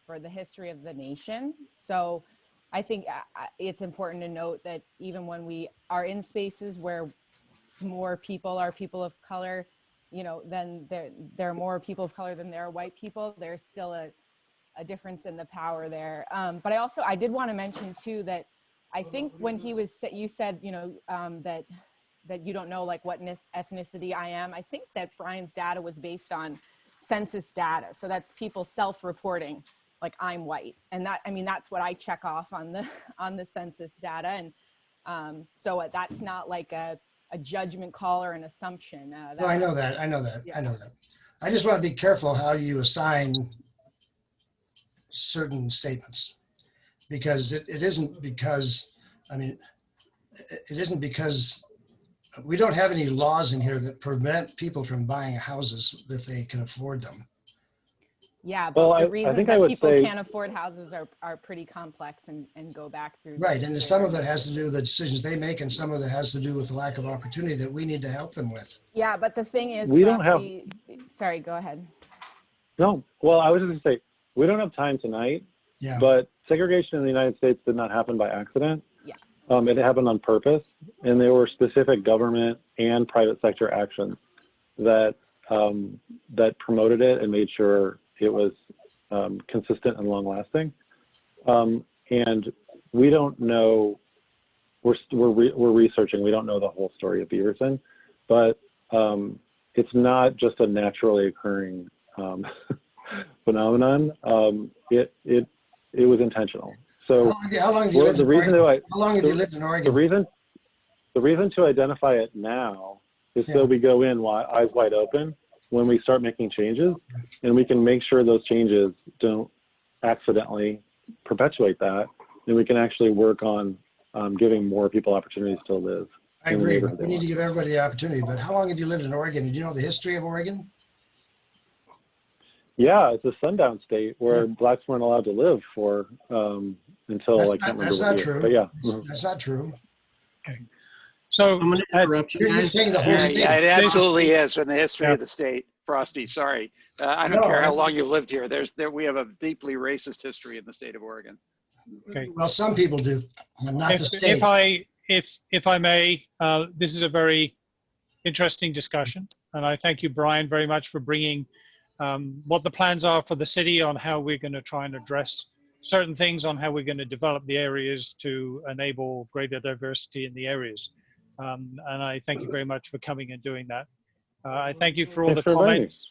For the history of the nation. So I think it's important to note that even when we are in spaces where more people are people of color, then there are more people of color than there are white people, there's still a difference in the power there. But I did want to mention too that I think when you said, that you don't know like what ethnicity I am, I think that Brian's data was based on census data. So that's people self-reporting like I'm white. And that's what I check off on the census data. And so that's not like a judgment call or an assumption. No, I know that. Yeah. I know that. I just want to be careful how you assign certain statements, because it isn't because we don't have any laws in here that prevent people from buying houses if they can afford them. Yeah, but Well, the I reasons think I that would people say, can't afford houses are pretty complex and go back through. Right, and this some of very- that has to do with the decisions they make, and some of it has to do with the lack of opportunity that we need to help them with. Yeah, but the thing is, we don't have, Frosty, sorry, go ahead. no, well, I was just gonna say, we don't have time tonight, Yeah. but segregation in the United States did not happen by accident. Yeah. It happened on purpose, and there were specific government and private sector actions that that promoted it and made sure it was consistent and long lasting. And we don't know, we're researching, we don't know the whole story of Beaverton, but it's not just a naturally occurring phenomenon. It was intentional. So how long have you lived in Oregon? How long have you lived in Oregon? The reason to identify it now is so we go in eyes wide open when we start making changes, and we can make sure those changes don't accidentally perpetuate that, and we can actually work on giving more people opportunities to live. I agree. We need to give everybody the opportunity, but how long have you lived in Oregon? Do you know the history of Oregon? Yeah, it's a sundown state where blacks weren't allowed to live for until I can't remember. That's not true. But yeah, that's not true. Okay. So I'm going to interrupt you You're guys. saying the whole Yeah, state. yeah, it absolutely is in the history Yeah. of the state. Frosty, sorry. I don't No, care how long you've lived here. We have a deeply racist history in the state of Oregon. Okay. Well, some people do, and not the state. If I may, this is a very interesting discussion, and I thank you, Brian, very much for bringing what the plans are for the city on how we're going to try and address certain things, on how we're going to develop the areas to enable greater diversity in the areas. And I thank you very much for coming and doing that. I thank you for all the comments.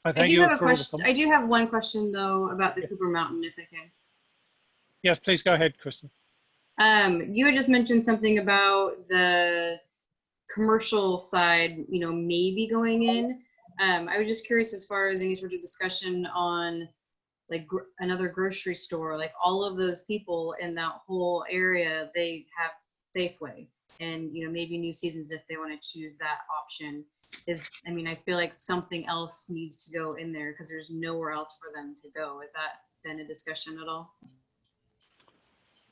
I do have a question. I do have one question though about the Cooper Mountain, if I can. Yes, please go ahead, Kristal. You had just mentioned something about the commercial side, maybe going in. I was just curious as far as any sort of discussion on like another grocery store, like all of those people in that whole area, they have Safeway, and maybe New Seasons if they want to choose that option. I feel like something else needs to go in there because there's nowhere else for them to go. Has that been a discussion at all?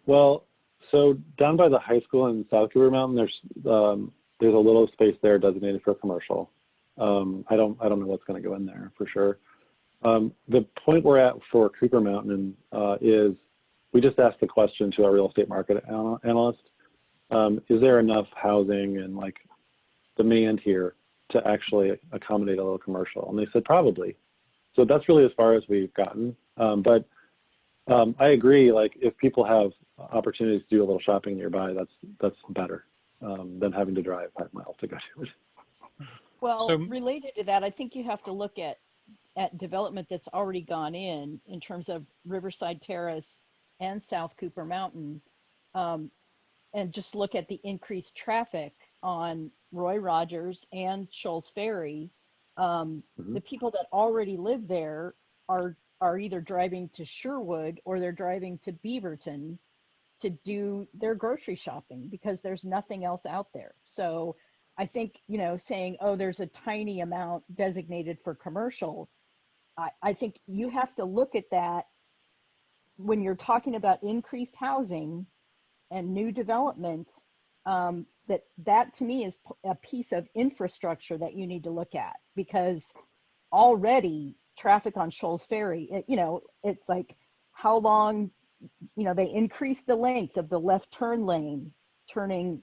Well, so down by the high school in South Cooper Mountain, there's a little space there designated for commercial. I don't know what's going to go in there for sure. The point we're at for Cooper Mountain is we just asked the question to our real estate market analyst, is there enough housing and like demand here to actually accommodate a little commercial? And they said probably. So that's really as far as we've gotten. But I agree, like if people have opportunities to do a little shopping nearby, that's better than having to drive 5 miles to go to it. Well, related to that, I think you have to look at development that's already gone in terms of Riverside Terrace and South Cooper Mountain, and just look at the increased traffic on Roy Rogers and Shoals Ferry. The people that already live there are either driving to Sherwood or they're driving to Beaverton to do their grocery shopping because there's nothing else out there. So I think, saying, oh, there's a tiny amount designated for commercial, I think you have to look at that when you're talking about increased housing and new development, that to me is a piece of infrastructure that you need to look at, because already traffic on Shoals Ferry, it's like how long, they increased the length of the left turn lane turning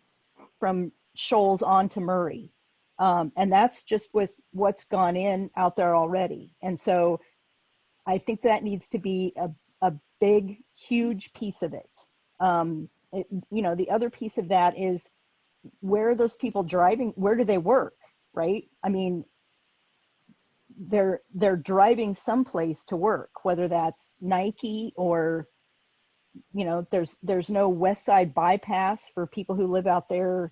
from Shoals onto Murray. And that's just with what's gone in out there already. And so I think that needs to be a big, huge piece of it. The other piece of that is, where are those people driving? Where do they work, right? I mean, they're driving someplace to work, whether that's Nike or, there's no West Side bypass for people who live out there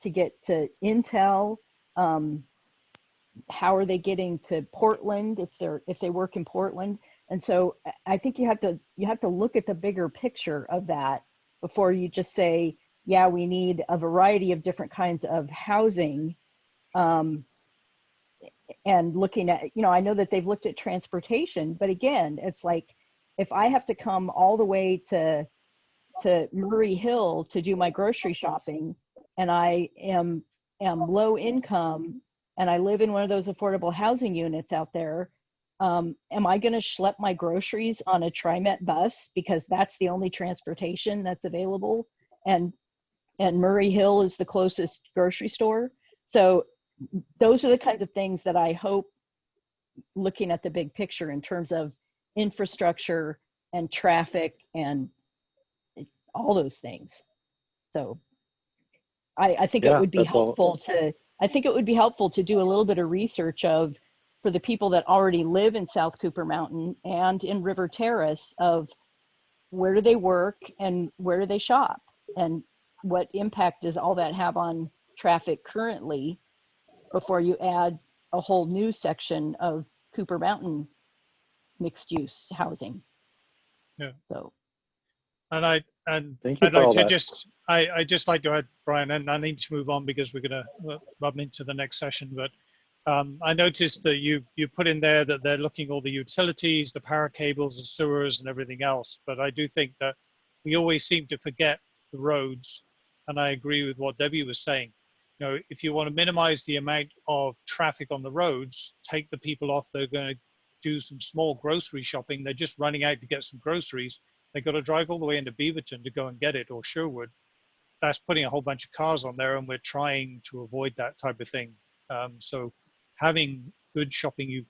to get to Intel. How are they getting to Portland if they work in Portland? And so I think you have to look at the bigger picture of that before you just say, yeah, we need a variety of different kinds of housing. and looking at, you know, I know that they've looked at transportation, but again, it's like, if I have to come all the way to Murray Hill to do my grocery shopping, and I am low income, and I live in one of those affordable housing units out there, am I going to schlep my groceries on a TriMet bus because that's the only transportation that's available, and Murray Hill is the closest grocery store? So those are the kinds of things that I hope, looking at the big picture in terms of infrastructure and traffic and all those things. So I think it would be helpful to do a little bit of research for the people that already live in South Cooper Mountain and in River Terrace, of where do they work and where do they shop, and what impact does all that have on traffic currently, before you add a whole new section of Cooper Mountain mixed use housing. Yeah. So. And I'd like to add, Brian, and I need to move on because we're going to run into the next session. But I noticed that you put in there that they're looking at all the utilities, the power cables, the sewers, and everything else. But I do think that we always seem to forget the roads. And I agree with what Debbie was saying. You know, if you want to minimize the amount of traffic on the roads, take the people off. They're going to do some small grocery shopping. They're just running out to get some groceries. They got to drive all the way into Beaverton to go and get it, or Sherwood. That's putting a whole bunch of cars on there, and we're trying to avoid that type of thing. So having good shopping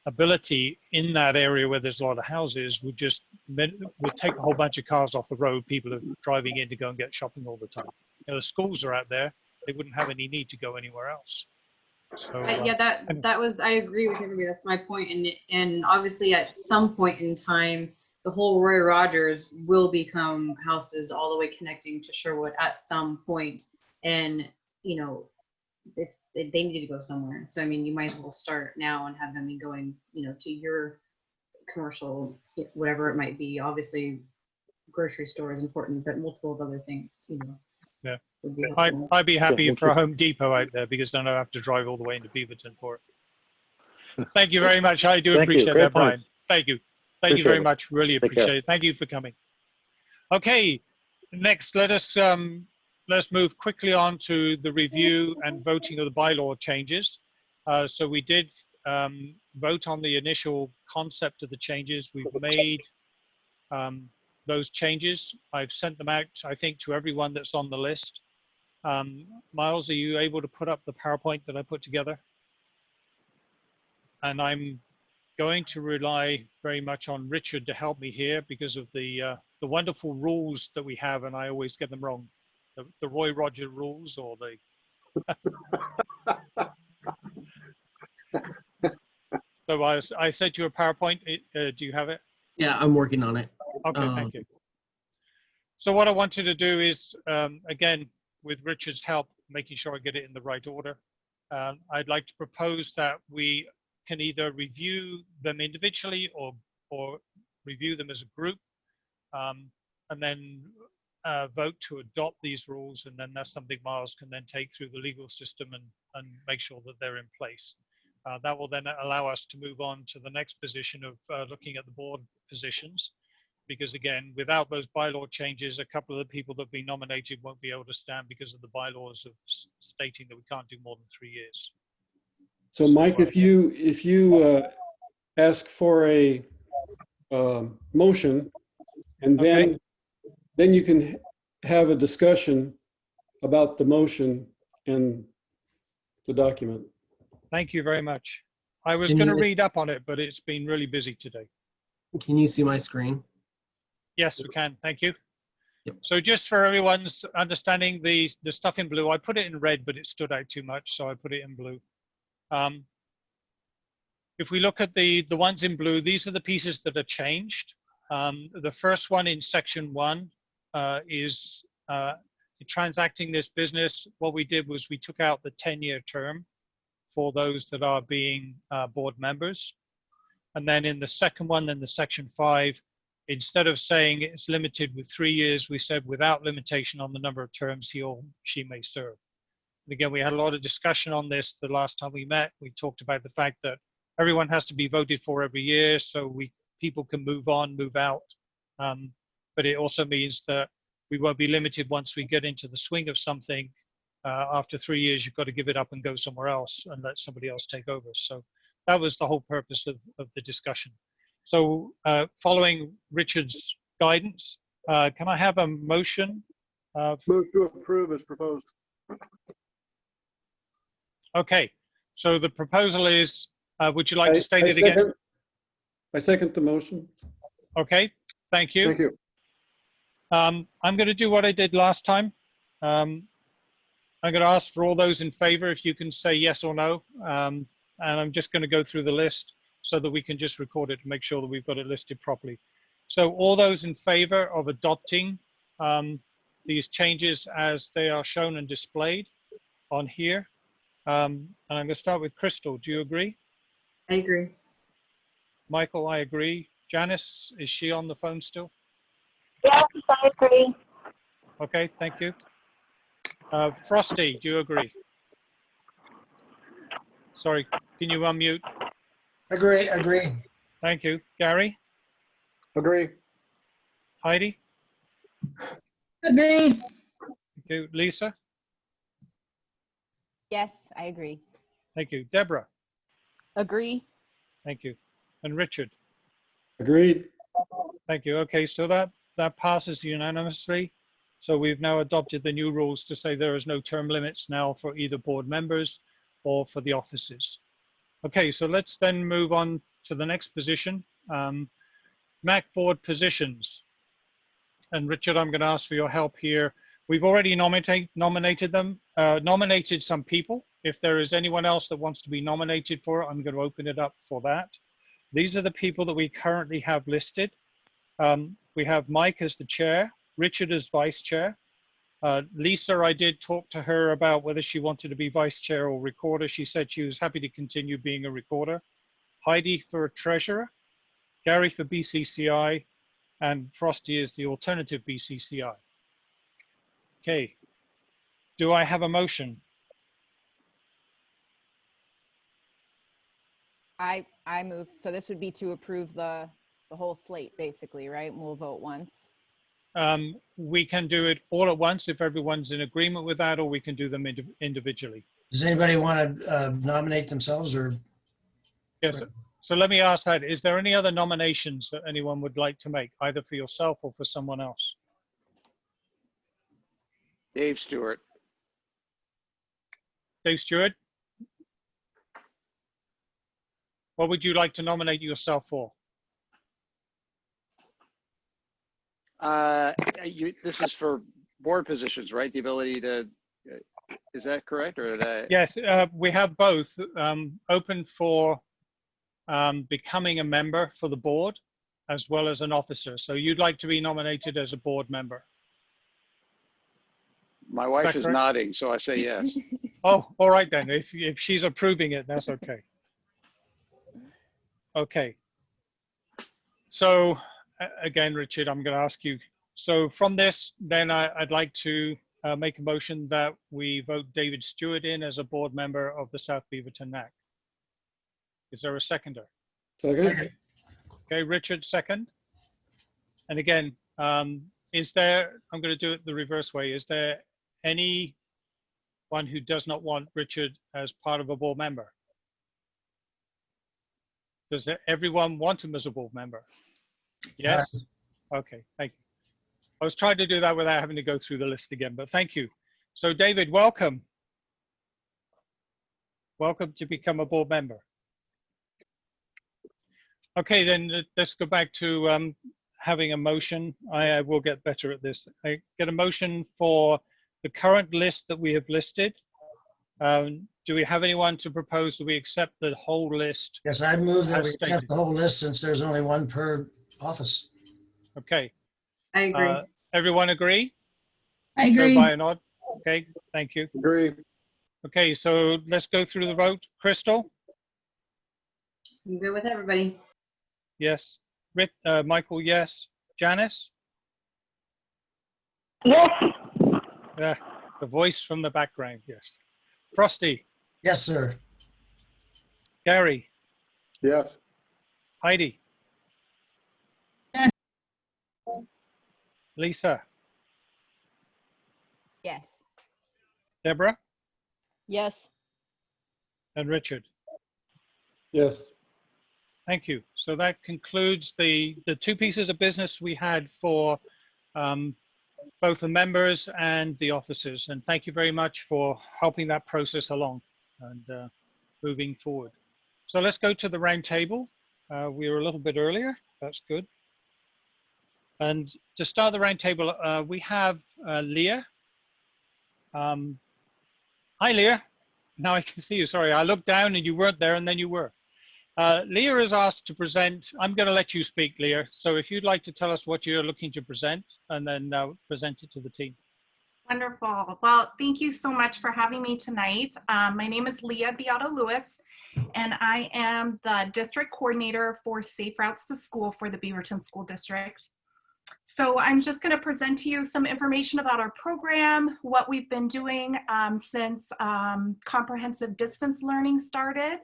ability in that area where there's a lot of houses would take a whole bunch of cars off the road. People are driving in to go and get shopping all the time. You know, the schools are out there. They wouldn't have any need to go anywhere else. So yeah, that was, I agree with everybody. That's my point. And obviously at some point in time, the whole Roy Rogers will become houses all the way connecting to Sherwood at some point. And, you know, they need to go somewhere. So, I mean, you might as well start now and have them be going, you know, to your commercial, whatever it might be. Obviously, grocery store is important, but multiple of other things, you know. Yeah, I'd be happy for a Home Depot out there, because then I don't have to drive all the way into Beaverton for it. Thank you very much. I do appreciate that, Brian. Thank you. Thank you very much. Really appreciate it. Thank you for coming. Okay, next, let's move quickly on to the review and voting of the bylaw changes. So we did vote on the initial concept of the changes. We've made those changes. I've sent them out, I think, to everyone that's on the list. Miles, are you able to put up the PowerPoint that I put together? And I'm going to rely very much on Richard to help me here because of the wonderful rules that we have, and I always get them wrong. The Roy Rogers rules, or the... So I sent you a PowerPoint. Do you have it? Yeah, I'm working on it. Okay, thank you. So what I wanted to do is, again, with Richard's help, making sure I get it in the right order, I'd like to propose that we can either review them individually or review them as a group, and then vote to adopt these rules, and then that's something Miles can then take through the legal system and make sure that they're in place. That will then allow us to move on to the next position of looking at the board positions, because again, without those bylaw changes, a couple of the people that have been nominated won't be able to stand because of the bylaws of stating that we can't do more than 3 years. So Mike, if you ask for a motion, and then you can have a discussion about the motion and the document. Thank you very much. I was going to read up on it, but it's been really busy today. Can you see my screen? Yes, we can. Thank you. Yep. So just for everyone's understanding, the stuff in blue, I put it in red, but it stood out too much, so I put it in blue. If we look at the ones in blue, these are the pieces that are changed. The first one in section 1 is transacting this business. What we did was we took out the 10-year term for those that are being board members. And then in the second one, in the section 5, instead of saying it's limited with 3 years, we said without limitation on the number of terms he or she may serve. And again, we had a lot of discussion on this the last time we met. We talked about the fact that everyone has to be voted for every year, so people can move on, move out. But it also means that we won't be limited once we get into the swing of something. After 3 years, you've got to give it up and go somewhere else and let somebody else take over. So that was the whole purpose of the discussion. So following Richard's guidance, can I have a motion? Move to approve as proposed. Okay, so the proposal is, would you like to state it again? I second the motion. Okay, thank you. Thank you. I'm going to do what I did last time. I'm going to ask for all those in favor if you can say yes or no. And I'm just going to go through the list so that we can just record it to make sure that we've got it listed properly. So all those in favor of adopting these changes as they are shown and displayed on here. And I'm going to start with Kristal. Do you agree? I agree. Michael, I agree. Janice, is she on the phone still? Yes, I agree. Okay, thank you. Frosty, do you agree? Sorry, can you unmute? Agree. Thank you. Gary? Agree. Heidi? Agree. Thank you. Lisa? Yes, I agree. Thank you. Deborah? Agree. Thank you. And Richard? Agreed. Thank you. Okay, so that passes unanimously. So we've now adopted the new rules to say there is no term limits now for either board members or for the offices. Okay, so let's then move on to the next position, NAC board positions. And Richard, I'm going to ask for your help here. We've already nominated some people. If there is anyone else that wants to be nominated for it, I'm going to open it up for that. These are the people that we currently have listed. We have Mike as the chair, Richard as vice chair. Lisa, I did talk to her about whether she wanted to be vice chair or recorder. She said she was happy to continue being a recorder. Heidi for treasurer, Gary for BCCI, and Frosty is the alternative BCCI. Okay, do I have a motion? I move, so this would be to approve the whole slate, basically, right? And we'll vote once. We can do it all at once if everyone's in agreement with that, or we can do them individually. Does anybody want to nominate themselves or? Yes, so let me ask that. Is there any other nominations that anyone would like to make, either for yourself or for someone else? Dave Stewart. Dave Stewart? What would you like to nominate yourself for? This is for board positions, right? The ability to, is that correct? Or did I? Yes, we have both open for becoming a member for the board as well as an officer. So you'd like to be nominated as a board member? My wife is nodding, so I say yes. Oh, all right then. If she's approving it, that's okay. Okay. So again, Richard, I'm going to ask you. So from this, then I'd like to make a motion that we vote David Stewart in as a board member of the South Beaverton NAC. Is there a seconder? Second. Okay, Richard, second. And again, is there, I'm going to do it the reverse way. Is there anyone who does not want Richard as part of a board member? Does everyone want him as a board member? Yes? Okay, thank you. I was trying to do that without having to go through the list again, but thank you. So David, welcome. Welcome to become a board member. Okay, then let's go back to having a motion. I will get better at this. I get a motion for the current list that we have listed. Do we have anyone to propose that we accept the whole list? Yes, I move that we as accept stated? the whole list since there's only one per office. Okay. I agree. Everyone agree? I agree. So by a nod. Okay, thank you. Agree. Okay, so let's go through the vote. Kristal? I'm good with everybody. Yes. Michael, yes. Janice? Yes. Yeah, the voice from the background, yes. Frosty, Yes, sir. Gary, Yes. Heidi. Yes. Lisa, Yes. Deborah, Yes. and Richard. Yes. Thank you. So that concludes the two pieces of business we had for both the members and the officers. And thank you very much for helping that process along and moving forward. So let's go to the round table. We were a little bit earlier. That's good. And to start the round table, we have Leah. Hi, Leah. Now I can see you. Sorry, I looked down and you weren't there, and then you were. Leah is asked to present. I'm going to let you speak, Leah. So if you'd like to tell us what you're looking to present, and then present it to the team. Wonderful. Well, thank you so much for having me tonight. My name is Leah Biado-Luis, and I am the district coordinator for Safe Routes to School for the Beaverton School District. So I'm just going to present to you some information about our program, what we've been doing since comprehensive distance learning started,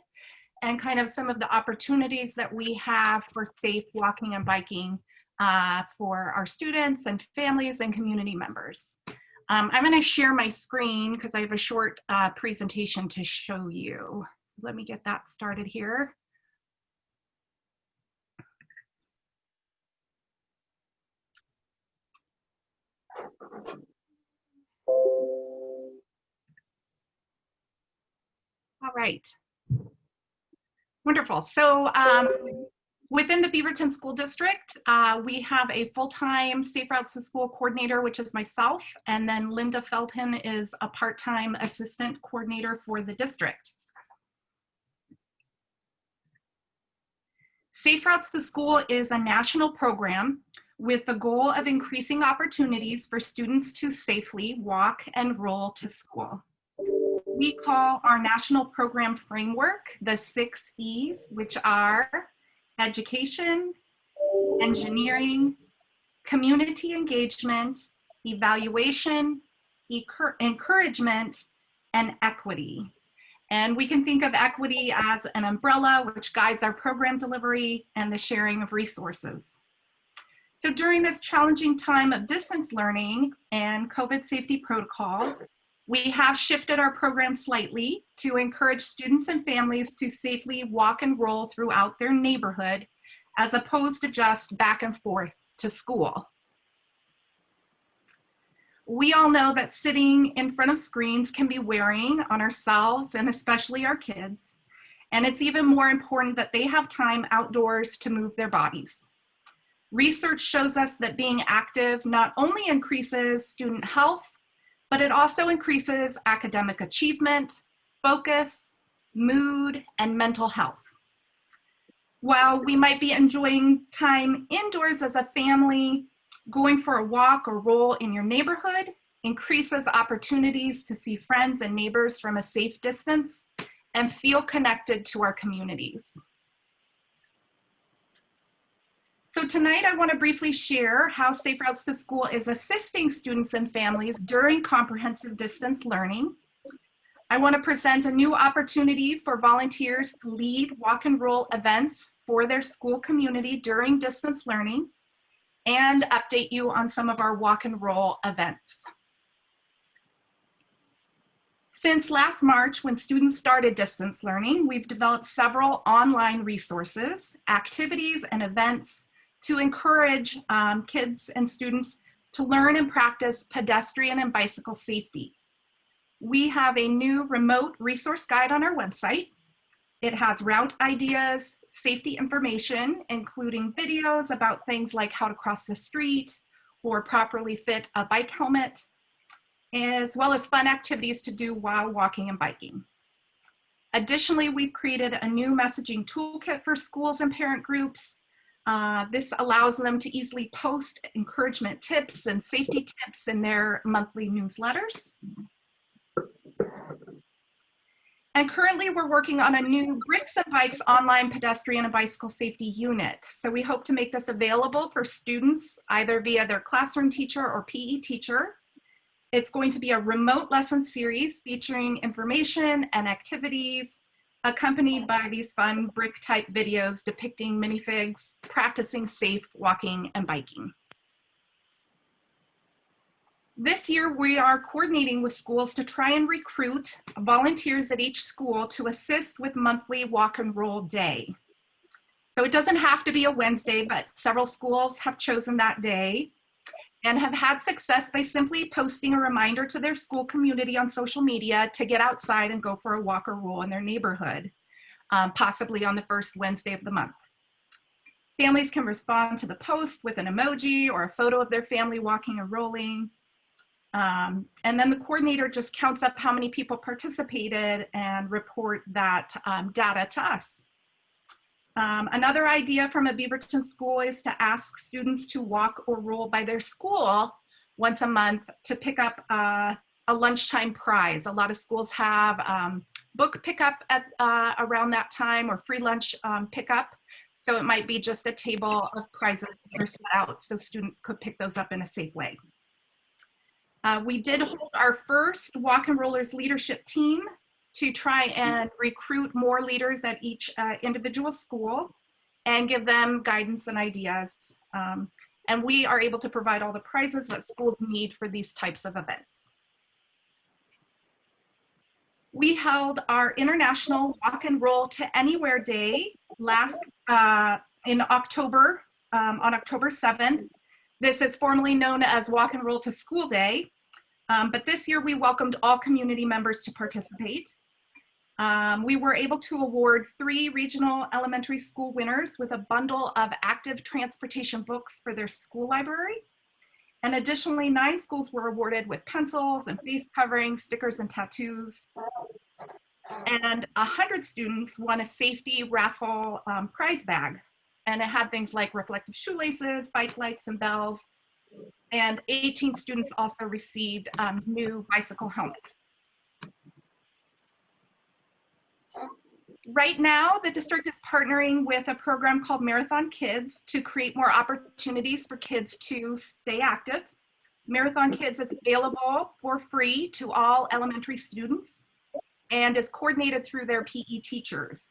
and kind of some of the opportunities that we have for safe walking and biking for our students and families and community members. I'm going to share my screen because I have a short presentation to show you. So let me get that started here. All right. Wonderful. So within the Beaverton School District, we have a full-time Safe Routes to School coordinator, which is myself, and then Linda Felton is a part-time assistant coordinator for the district. Safe Routes to School is a national program with the goal of increasing opportunities for students to safely walk and roll to school. We call our national program framework the 6 E's, which are education, engineering, community engagement, evaluation, encouragement, and equity. And we can think of equity as an umbrella which guides our program delivery and the sharing of resources. So during this challenging time of distance learning and COVID safety protocols, we have shifted our program slightly to encourage students and families to safely walk and roll throughout their neighborhood, as opposed to just back and forth to school. We all know that sitting in front of screens can be wearing on ourselves and especially our kids. And it's even more important that they have time outdoors to move their bodies. Research shows us that being active not only increases student health, but it also increases academic achievement, focus, mood, and mental health. While we might be enjoying time indoors as a family, going for a walk or roll in your neighborhood increases opportunities to see friends and neighbors from a safe distance and feel connected to our communities. So tonight I want to briefly share how Safe Routes to School is assisting students and families during comprehensive distance learning. I want to present a new opportunity for volunteers to lead walk and roll events for their school community during distance learning, and update you on some of our walk and roll events. Since last March, when students started distance learning, we've developed several online resources, activities, and events to encourage kids and students to learn and practice pedestrian and bicycle safety. We have a new remote resource guide on our website. It has route ideas, safety information, including videos about things like how to cross the street or properly fit a bike helmet, as well as fun activities to do while walking and biking. Additionally, we've created a new messaging toolkit for schools and parent groups. This allows them to easily post encouragement tips and safety tips in their monthly newsletters. And currently we're working on a new Bricks and Bikes online pedestrian and bicycle safety unit. So we hope to make this available for students either via their classroom teacher or PE teacher. It's going to be a remote lesson series featuring information and activities accompanied by these fun brick type videos depicting minifigs practicing safe walking and biking. This year, we are coordinating with schools to try and recruit volunteers at each school to assist with monthly walk and roll day. So it doesn't have to be a Wednesday, but several schools have chosen that day and have had success by simply posting a reminder to their school community on social media to get outside and go for a walk or roll in their neighborhood, possibly on the first Wednesday of the month. Families can respond to the post with an emoji or a photo of their family walking or rolling. And then the coordinator just counts up how many people participated and report that data to us. Another idea from a Beaverton school is to ask students to walk or roll by their school once a month to pick up a lunchtime prize. A lot of schools have book pickup at around that time, or free lunch pickup. So it might be just a table of prizes that are set out so students could pick those up in a safe way. We did hold our first Walk and Rollers leadership team to try and recruit more leaders at each individual school and give them guidance and ideas. And we are able to provide all the prizes that schools need for these types of events. We held our International Walk and Roll to Anywhere Day in October, on October 7th. This is formally known as Walk and Roll to School Day, but this year we welcomed all community members to participate. We were able to award 3 regional elementary school winners with a bundle of active transportation books for their school library. And additionally, 9 schools were awarded with pencils and face coverings, stickers, and tattoos. And 100 students won a safety raffle prize bag. And it had things like reflective shoelaces, bike lights, and bells. And 18 students also received new bicycle helmets. Right now, the district is partnering with a program called Marathon Kids to create more opportunities for kids to stay active. Marathon Kids is available for free to all elementary students and is coordinated through their PE teachers.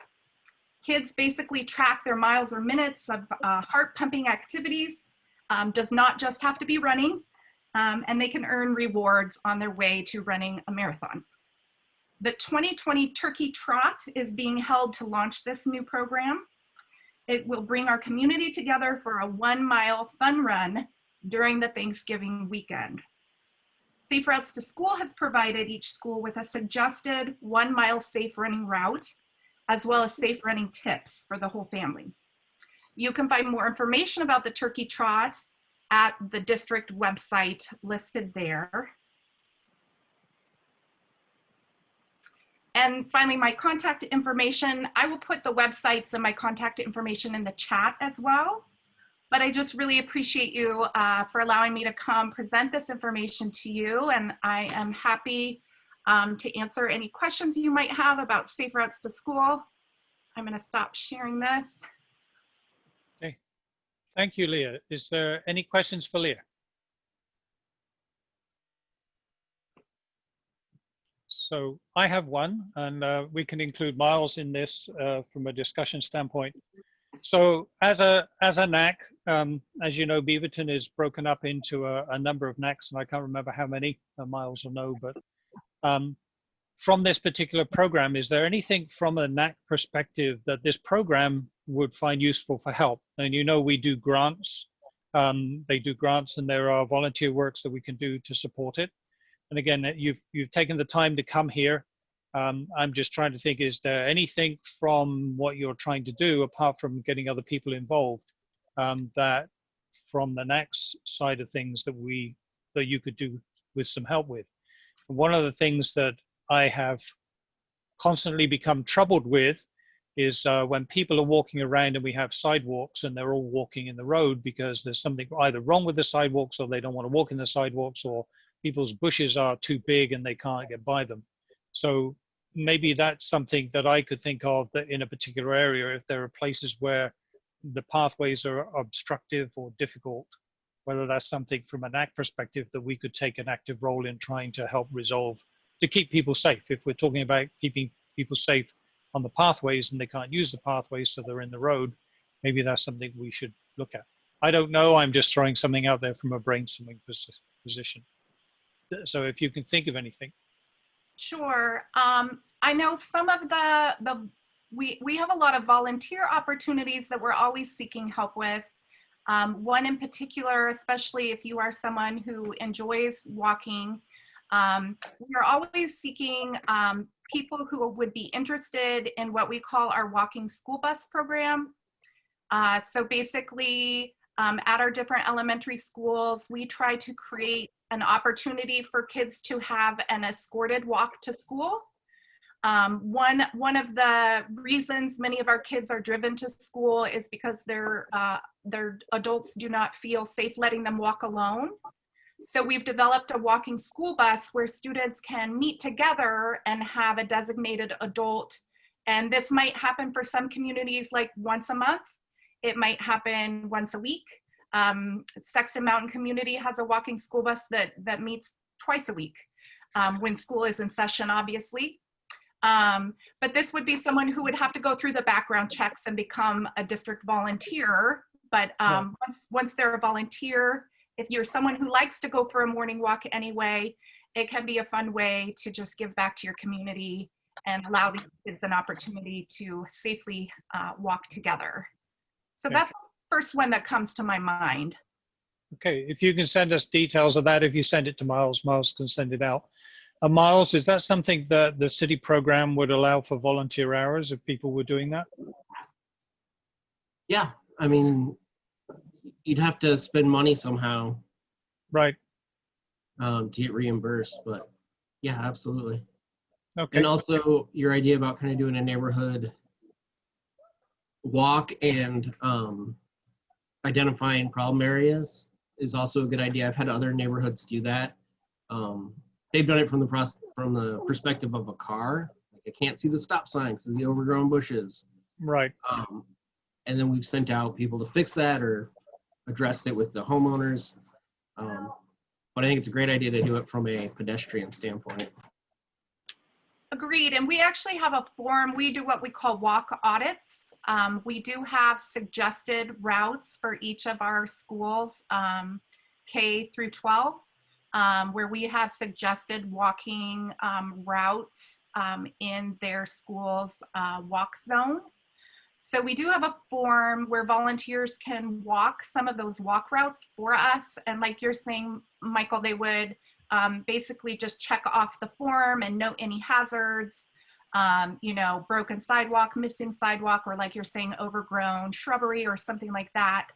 Kids basically track their miles or minutes of heart pumping activities, does not just have to be running, and they can earn rewards on their way to running a marathon. The 2020 Turkey Trot is being held to launch this new program. It will bring our community together for a 1-mile fun run during the Thanksgiving weekend. Safe Routes to School has provided each school with a suggested 1-mile safe running route, as well as safe running tips for the whole family. You can find more information about the Turkey Trot at the district website listed there. And finally, my contact information, I will put the websites and my contact information in the chat as well. But I just really appreciate you for allowing me to come present this information to you. And I am happy to answer any questions you might have about Safe Routes to School. I'm going to stop sharing this. Okay. Thank you, Leah. Is there any questions for Leah? So I have one, and we can include Miles in this from a discussion standpoint. So as a NAC, as you know, Beaverton is broken up into a number of NACs, and I can't remember how many, Miles will know, but from this particular program, is there anything from a NAC perspective that this program would find useful for help? And you know, we do grants, they do grants, and there are volunteer works that we can do to support it. And again, you've taken the time to come here. I'm just trying to think, is there anything from what you're trying to do, apart from getting other people involved, that from the NAC's side of things that you could do with some help with? And one of the things that I have constantly become troubled with is when people are walking around and we have sidewalks and they're all walking in the road because there's something either wrong with the sidewalks, or they don't want to walk in the sidewalks, or people's bushes are too big and they can't get by them. So maybe that's something that I could think of, that in a particular area, if there are places where the pathways are obstructive or difficult, whether that's something from a NAC perspective that we could take an active role in trying to help resolve, to keep people safe. If we're talking about keeping people safe on the pathways and they can't use the pathways, so they're in the road, maybe that's something we should look at. I don't know, I'm just throwing something out there from a brainstorming position. So if you can think of anything. Sure. I know some of we have a lot of volunteer opportunities that we're always seeking help with. One in particular, especially if you are someone who enjoys walking, we're always seeking people who would be interested in what we call our walking school bus program. So basically, at our different elementary schools, we try to create an opportunity for kids to have an escorted walk to school. One of the reasons many of our kids are driven to school is because their adults do not feel safe letting them walk alone. So we've developed a walking school bus where students can meet together and have a designated adult. And this might happen for some communities like once a month. It might happen once a week. Sexton Mountain community has a walking school bus that meets twice a week when school is in session, obviously. But this would be someone who would have to go through the background checks and become a district volunteer. But once they're a volunteer, if you're someone who likes to go for a morning walk anyway, it can be a fun way to just give back to your community and allow these kids an opportunity to safely walk together. So that's the first one that comes to my mind. Okay, if you can send us details of that, if you send it to Miles, Miles can send it out. Miles, is that something that the city program would allow for volunteer hours if people were doing that? Yeah, I mean, you'd have to spend money somehow. Right. To get reimbursed, but yeah, absolutely. Okay. And also your idea about kind of doing a neighborhood walk and identifying problem areas is also a good idea. I've had other neighborhoods do that. They've done it from the perspective of a car. Like, I can't see the stop sign because of the overgrown bushes. Right. And then we've sent out people to fix that or addressed it with the homeowners. But I think it's a great idea to do it from a pedestrian standpoint. Agreed. And we actually have a form. We do what we call walk audits. We do have suggested routes for each of our schools, K through 12, where we have suggested walking routes in their school's walk zone. So we do have a form where volunteers can walk some of those walk routes for us. And like you're saying, Michael, they would basically just check off the form and note any hazards, you know, broken sidewalk, missing sidewalk, or like you're saying, overgrown shrubbery or something like that,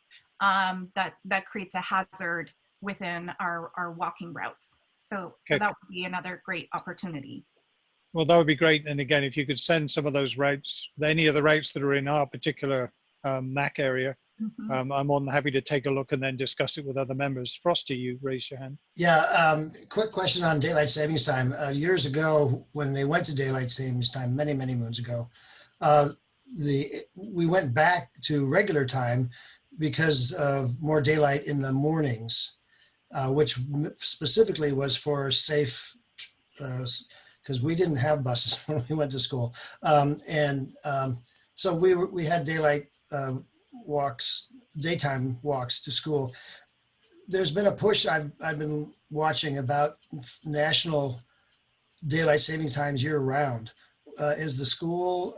that creates a hazard within our walking routes. So that would be another great opportunity. Well, that would be great. And again, if you could send some of those routes, any of the routes that are in our particular NAC area, I'm more than happy to take a look and then discuss it with other members. Frosty, you raised your hand. Yeah, quick question on daylight savings time. Years ago, when they went to daylight savings time, many, many moons ago, we went back to regular time because of more daylight in the mornings, which specifically was for safe, because we didn't have buses when we went to school. So we had daylight walks, daytime walks to school. There's been a push I've been watching about national daylight saving times year round. Is the school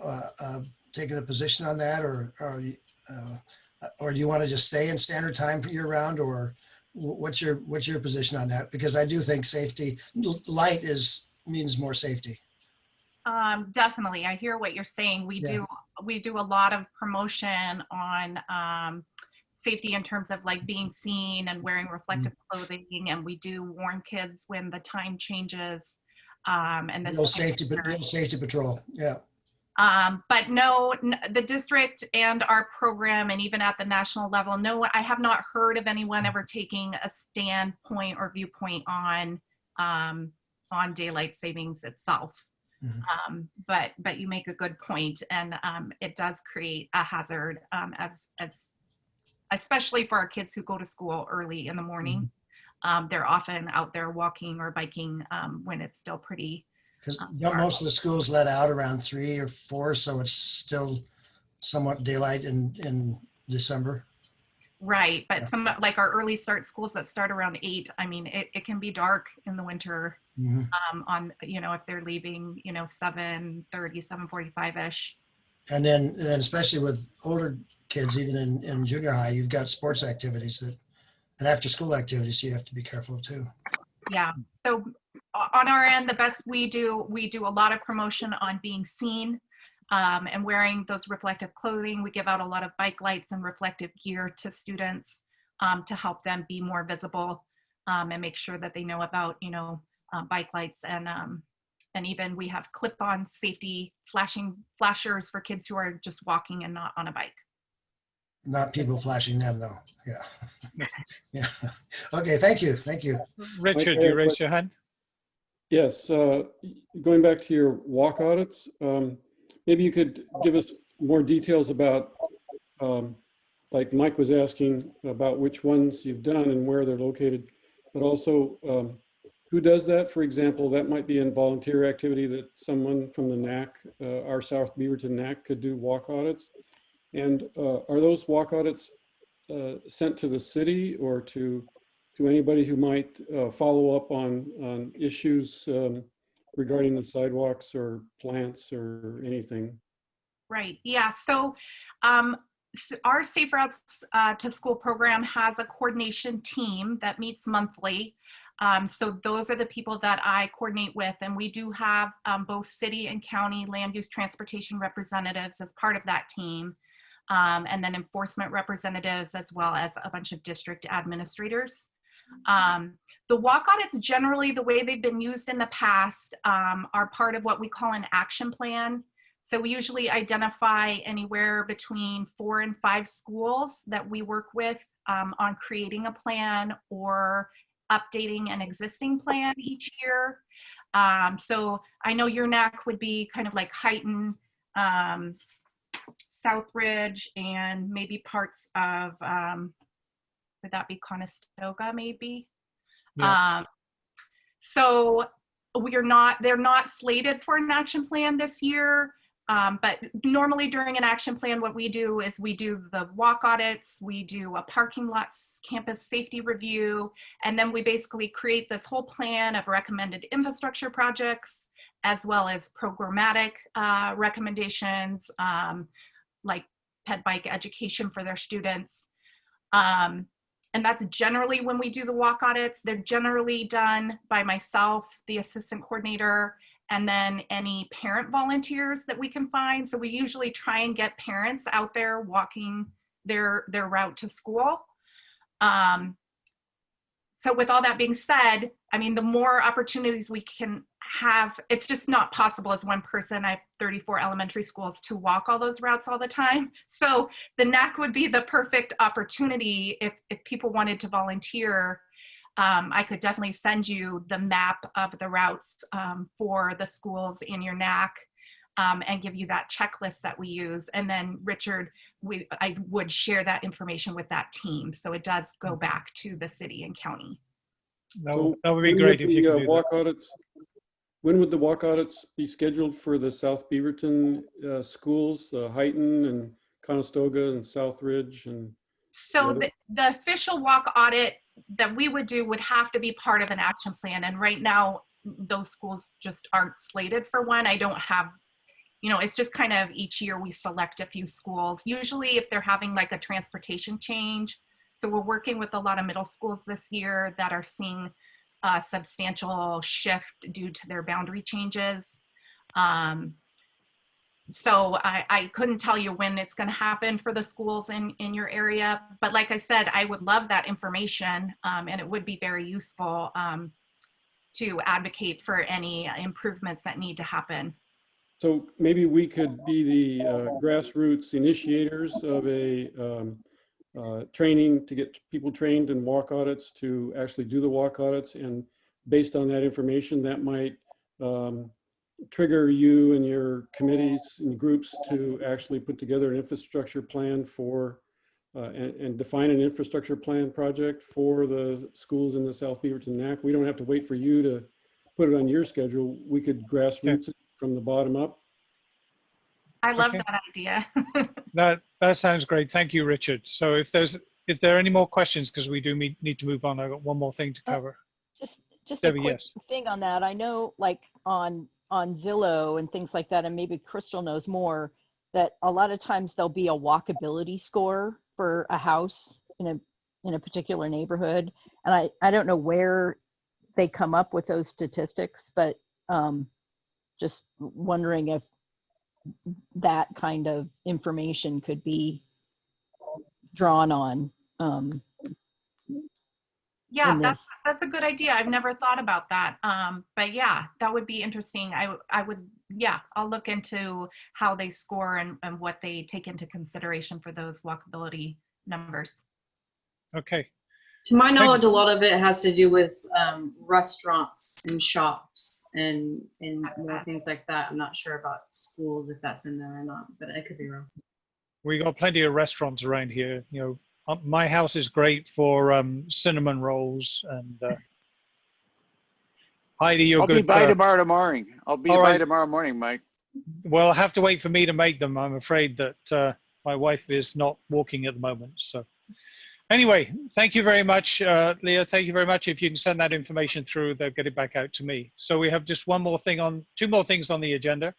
taking a position on that, or do you want to just stay in standard time for year round, or what's your position on that? Because I do think safety, light means more safety. Definitely, I hear what you're saying. We do a lot of promotion on safety in terms of like being seen and wearing reflective clothing, and we do warn kids when the time changes. And the safety patrol, yeah. But no, the district and our program, and even at the national level, no, I have not heard of anyone ever taking a standpoint or viewpoint on daylight savings itself. But you make a good point, and it does create a hazard, as especially for our kids who go to school early in the morning. They're often out there walking or biking when it's still pretty. Because most of the schools let out around 3 or 4, so it's still somewhat daylight in December. Right, but some like our early start schools that start around 8. I mean, it can be dark in the winter. On if they're leaving 7:30, 7:45ish. And then especially with older kids, even in junior high, you've got sports activities and after school activities, so you have to be careful too. Yeah. So on our end, the best we do a lot of promotion on being seen and wearing those reflective clothing. We give out a lot of bike lights and reflective gear to students to help them be more visible and make sure that they know about, bike lights and even we have clip-on safety flashers for kids who are just walking and not on a bike. Not people flashing them though. Yeah. Yeah. Okay. Thank you. Thank you. Richard, you raised your hand? Yes. Going back to your walk audits, maybe you could give us more details about, like Mike was asking about which ones you've done and where they're located, but also who does that? For example, that might be a volunteer activity that someone from the NAC, our South Beaverton NAC, could do walk audits. And are those walk audits sent to the city or to anybody who might follow up on issues regarding the sidewalks or plants or anything? Right. Yeah. So our Safe Routes to School program has a coordination team that meets monthly. So those are the people that I coordinate with, and we do have both city and county land use transportation representatives as part of that team, and then enforcement representatives as well as a bunch of district administrators. The walk audits, generally the way they've been used in the past, are part of what we call an action plan. So we usually identify anywhere between 4 and 5 schools that we work with on creating a plan or updating an existing plan each year. So I know your NAC would be kind of like Heighton, Southridge, and maybe parts of, would that be Conestoga maybe? Yeah. So they're not slated for an action plan this year. But normally during an action plan, what we do is we do the walk audits, we do a parking lots campus safety review, and then we basically create this whole plan of recommended infrastructure projects, as well as programmatic recommendations, like ped bike education for their students. And that's generally when we do the walk audits. They're generally done by myself, the assistant coordinator, and then any parent volunteers that we can find. So we usually try and get parents out there walking their route to school. So with all that being said, I mean, the more opportunities we can have, it's just not possible as one person. I have 34 elementary schools to walk all those routes all the time. So the NAC would be the perfect opportunity if people wanted to volunteer. I could definitely send you the map of the routes for the schools in your NAC and give you that checklist that we use. And then Richard, I would share that information with that team. So it does go back to the city and county. That would be great if you could do walk audits. When would the walk audits be scheduled for the South Beaverton schools, Heighton and Conestoga and Southridge? And so the official walk audit that we would do would have to be part of an action plan. And right now, those schools just aren't slated for one. I don't have, it's just kind of each year we select a few schools, usually if they're having like a transportation change. So we're working with a lot of middle schools this year that are seeing a substantial shift due to their boundary changes. So I couldn't tell you when it's going to happen for the schools in your area. But like I said, I would love that information and it would be very useful to advocate for any improvements that need to happen. So maybe we could be the grassroots initiators of a training to get people trained in walk audits to actually do the walk audits. And based on that information, that might trigger you and your committees and groups to actually put together an infrastructure plan for and define an infrastructure plan project for the schools in the South Beaverton NAC. We don't have to wait for you to put it on your schedule. We could grassroots it from the bottom up. I love Okay. that idea. That sounds great. Thank you, Richard. So if there are any more questions, because we do need to move on, I've got one more thing to cover. Just Debbie, a quick yes. thing on that. I know, like on Zillow and things like that, and maybe Kristal knows more, that a lot of times there'll be a walkability score for a house in a particular neighborhood, and I don't know where they come up with those statistics, but just wondering if that kind of information could be drawn on. Yeah, that's a good idea. I've never thought about that. But yeah, that would be interesting. I would, yeah, I'll look into how they score and what they take into consideration for those walkability numbers. Okay. To my knowledge, a lot of it has to do with restaurants and shops and more things like that. I'm not sure about schools, if that's in there or not, but I could be wrong. We got plenty of restaurants around here. You know, my house is great for cinnamon rolls and Heidi, you're I'll good. be by tomorrow morning. I'll be all by right. tomorrow morning, Mike. Well, have to wait for me to make them. I'm afraid that my wife is not walking at the moment. So anyway, thank you very much, Leah. Thank you very much. If you can send that information through, they'll get it back out to me. So we have just two more things on the agenda.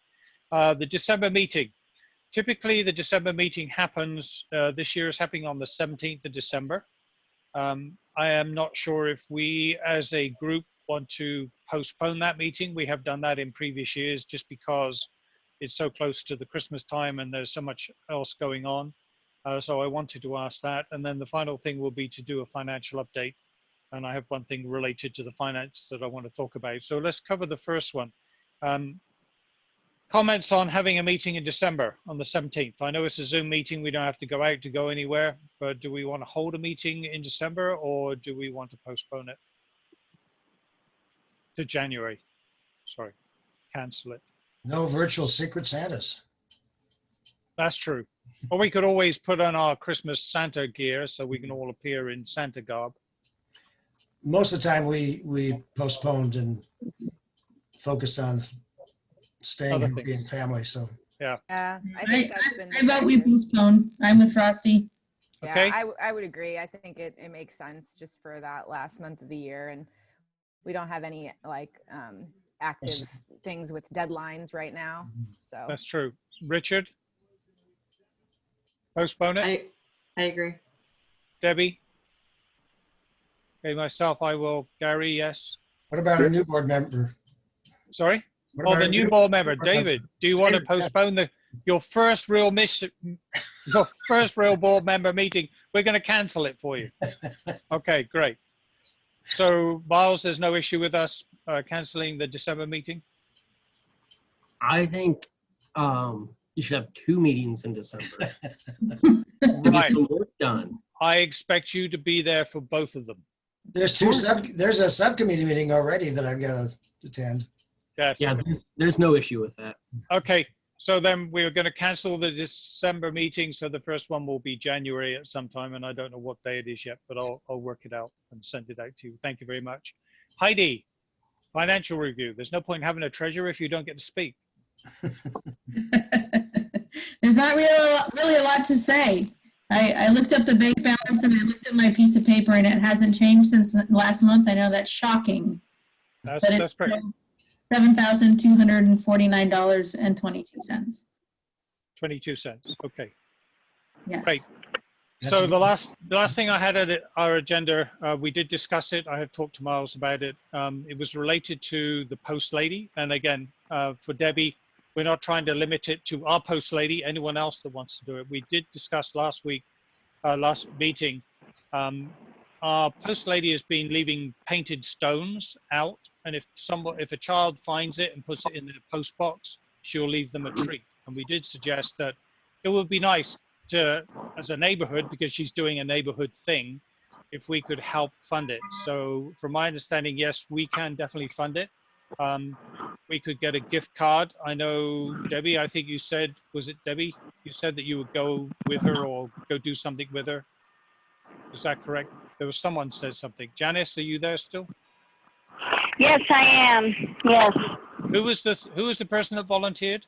The December meeting. Typically, the December meeting happens, this year is happening on the 17th of December. I am not sure if we as a group want to postpone that meeting. We have done that in previous years just because it's so close to the Christmas time and there's so much else going on. So I wanted to ask that. And then the final thing will be to do a financial update. And I have one thing related to the finance that I want to talk about. So let's cover the first one. Comments on having a meeting in December on the 17th. I know it's a Zoom meeting. We don't have to go out to go anywhere, but do we want to hold a meeting in December or do we want to postpone it to January? Sorry, cancel it. No virtual Secret Santas. That's true. Or we could always put on our Christmas Santa gear so we can all appear in Santa garb. Most of the time we postponed and focused on staying healthy and family. So yeah, I think that's been. I vote we postpone. I'm with Frosty. Yeah, okay. I would agree. I think it makes sense just for that last month of the year, and we don't have any like active things with deadlines right now. So that's true. Richard, postpone it. I agree. Debbie. Okay, myself, I will. Gary, yes. What about a new board member? Sorry. What Oh, about the a new board member, David. Do you want to postpone your first real board member meeting? We're going to cancel it for you. Okay, great. So, Miles, there's no issue with us canceling the December meeting? I think you should have 2 meetings in December to Right. get the work done. I expect you to be there for both of them. There's a subcommittee meeting already that I've got to attend. Yes. Yeah, there's no issue with that. Okay, so then we're going to cancel the December meeting. So the first one will be January at some time, and I don't know what day it is yet, but I'll work it out and send it out to you. Thank you very much. Heidi, financial review. There's no point in having a treasurer if you don't get to speak. There's not really a lot to say. I looked up the bank balance and I looked at my piece of paper and it hasn't changed since last month. I know that's shocking. That's great. $7,249.22. 22 cents. Okay. Yes. Great. So the last thing I had at our agenda, we did discuss it. I had talked to Miles about it. It was related to the post lady. And again, for Debbie, we're not trying to limit it to our post lady, anyone else that wants to do it. We did discuss last week, last meeting, our post lady has been leaving painted stones out. And if a child finds it and puts it in the post box, she'll leave them a treat. And we did suggest that it would be nice to, as a neighborhood, because she's doing a neighborhood thing, if we could help fund it. So from my understanding, yes, we can definitely fund it. we could get a gift card. I know Debbie, I think you said, was it Debbie? You said that you would go with her or go do something with her. Is that correct? There was someone said something. Janice, are you there still? Yes, I am. Yes. Who was the person that volunteered?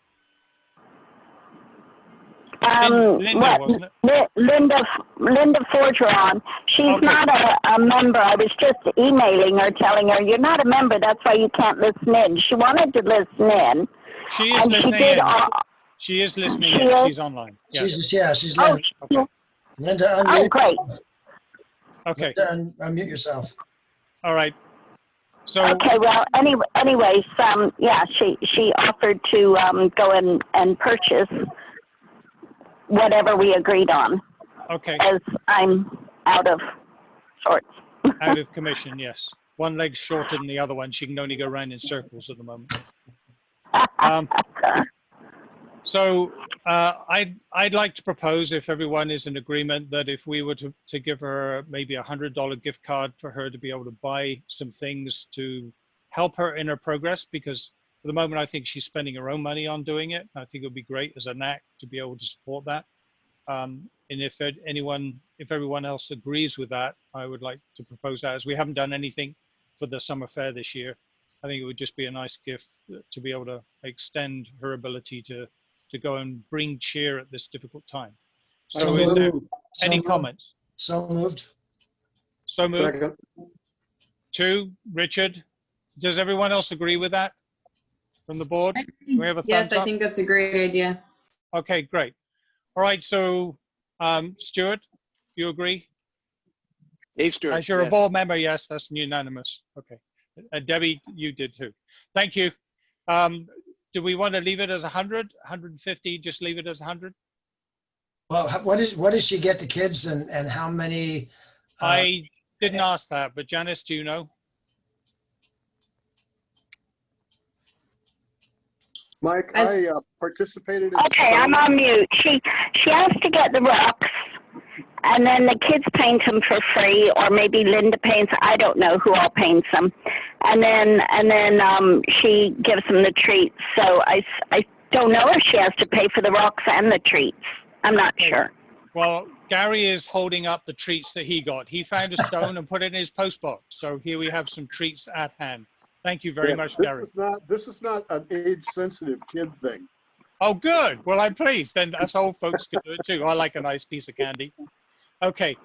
Linda, wasn't it? Linda Forgeron. She's not a member. I was just emailing her, telling her, you're not a member, that's why you can't listen in. She wanted to listen in. She is listening in. She is listening in. She's online. Yes. She's Linda. Okay. Linda, unmute. Oh, great. Okay. Linda, unmute yourself. All right. So. Okay, well, anyways, yeah, she offered to go and purchase whatever we agreed on. Okay. As I'm out of sorts. Out of commission, yes. One leg's shorter than the other one. She can only go around in circles at the moment. So I'd like to propose, if everyone is in agreement, that if we were to give her maybe $100 gift card for her to be able to buy some things to help her in her progress, because for the moment I think she's spending her own money on doing it. I think it would be great as a NAC to be able to support that. And if everyone else agrees with that, I would like to propose that, as we haven't done anything for the summer fair this year. I think it would just be a nice gift to be able to extend her ability to go and bring cheer at this difficult time. So is there any comments? So moved. So moved. Second. 2, Richard. Does everyone else agree with that from the board? Do we have a Yes, thumbs up? I think that's a great idea. Okay, great. All right, so Stewart, you agree? Dave Stewart. As you're a yes. board member, yes, that's unanimous. Okay. Debbie, you did too. Thank you. Do we want to leave it as 100, 150, just leave it as 100? Well, what does she get the kids and how many? I didn't ask that, but Janice, do you know? Mike, I participated in Okay, I'm on mute. She has to get the rocks, and then the kids paint them for free, or maybe Linda paints. I don't know who all paints them, and then she gives them the treats. So I don't know if she has to pay for the rocks and the treats. I'm not sure. Well, Gary is holding up the treats that he got. He found a stone and put it in his post box. So here we have some treats at hand. Thank you very much, Gary. This is not an age-sensitive kid thing. Oh, good. Well, I'm pleased. Then us old folks can do it too. I like a nice piece of candy. Okay.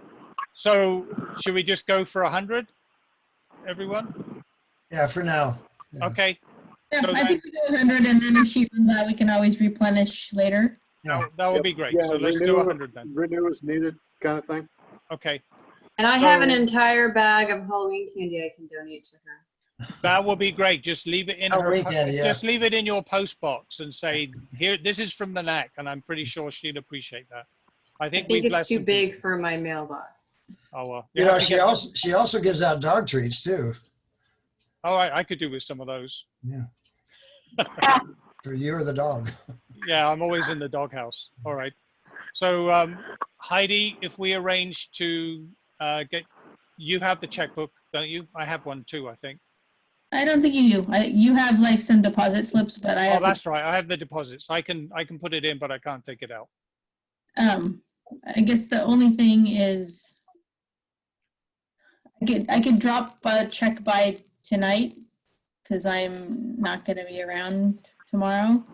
So should we just go for 100, everyone? Yeah, for now. Yeah. Okay. Yeah, So I think we go 100, and then if she runs out, we can always replenish later. Yeah. That would be great. Yeah, So let's do 100 then. Renew as needed kind of thing. Okay. And I have an entire bag of Halloween candy I can donate to her. That will be great. Just leave it in her. Halloween candy, yeah. Just leave it in your post box and say, "Here, this is from the NAC," and I'm pretty sure she'd appreciate that. I think it's too big for my mailbox. Oh well. You know, she also gives out dog treats too. Oh, I could do with some of those. Yeah. For you or the dog. Yeah, I'm always in the doghouse. All right. So Heidi, if we arrange to you have the checkbook, don't you? I have one too, I think. I don't think you do. You have like some deposit slips, but I have. Oh, that's right. I have the deposits. I can put it in, but I can't take it out. I guess the only thing is I could drop a check by tonight because I'm not going to be around tomorrow.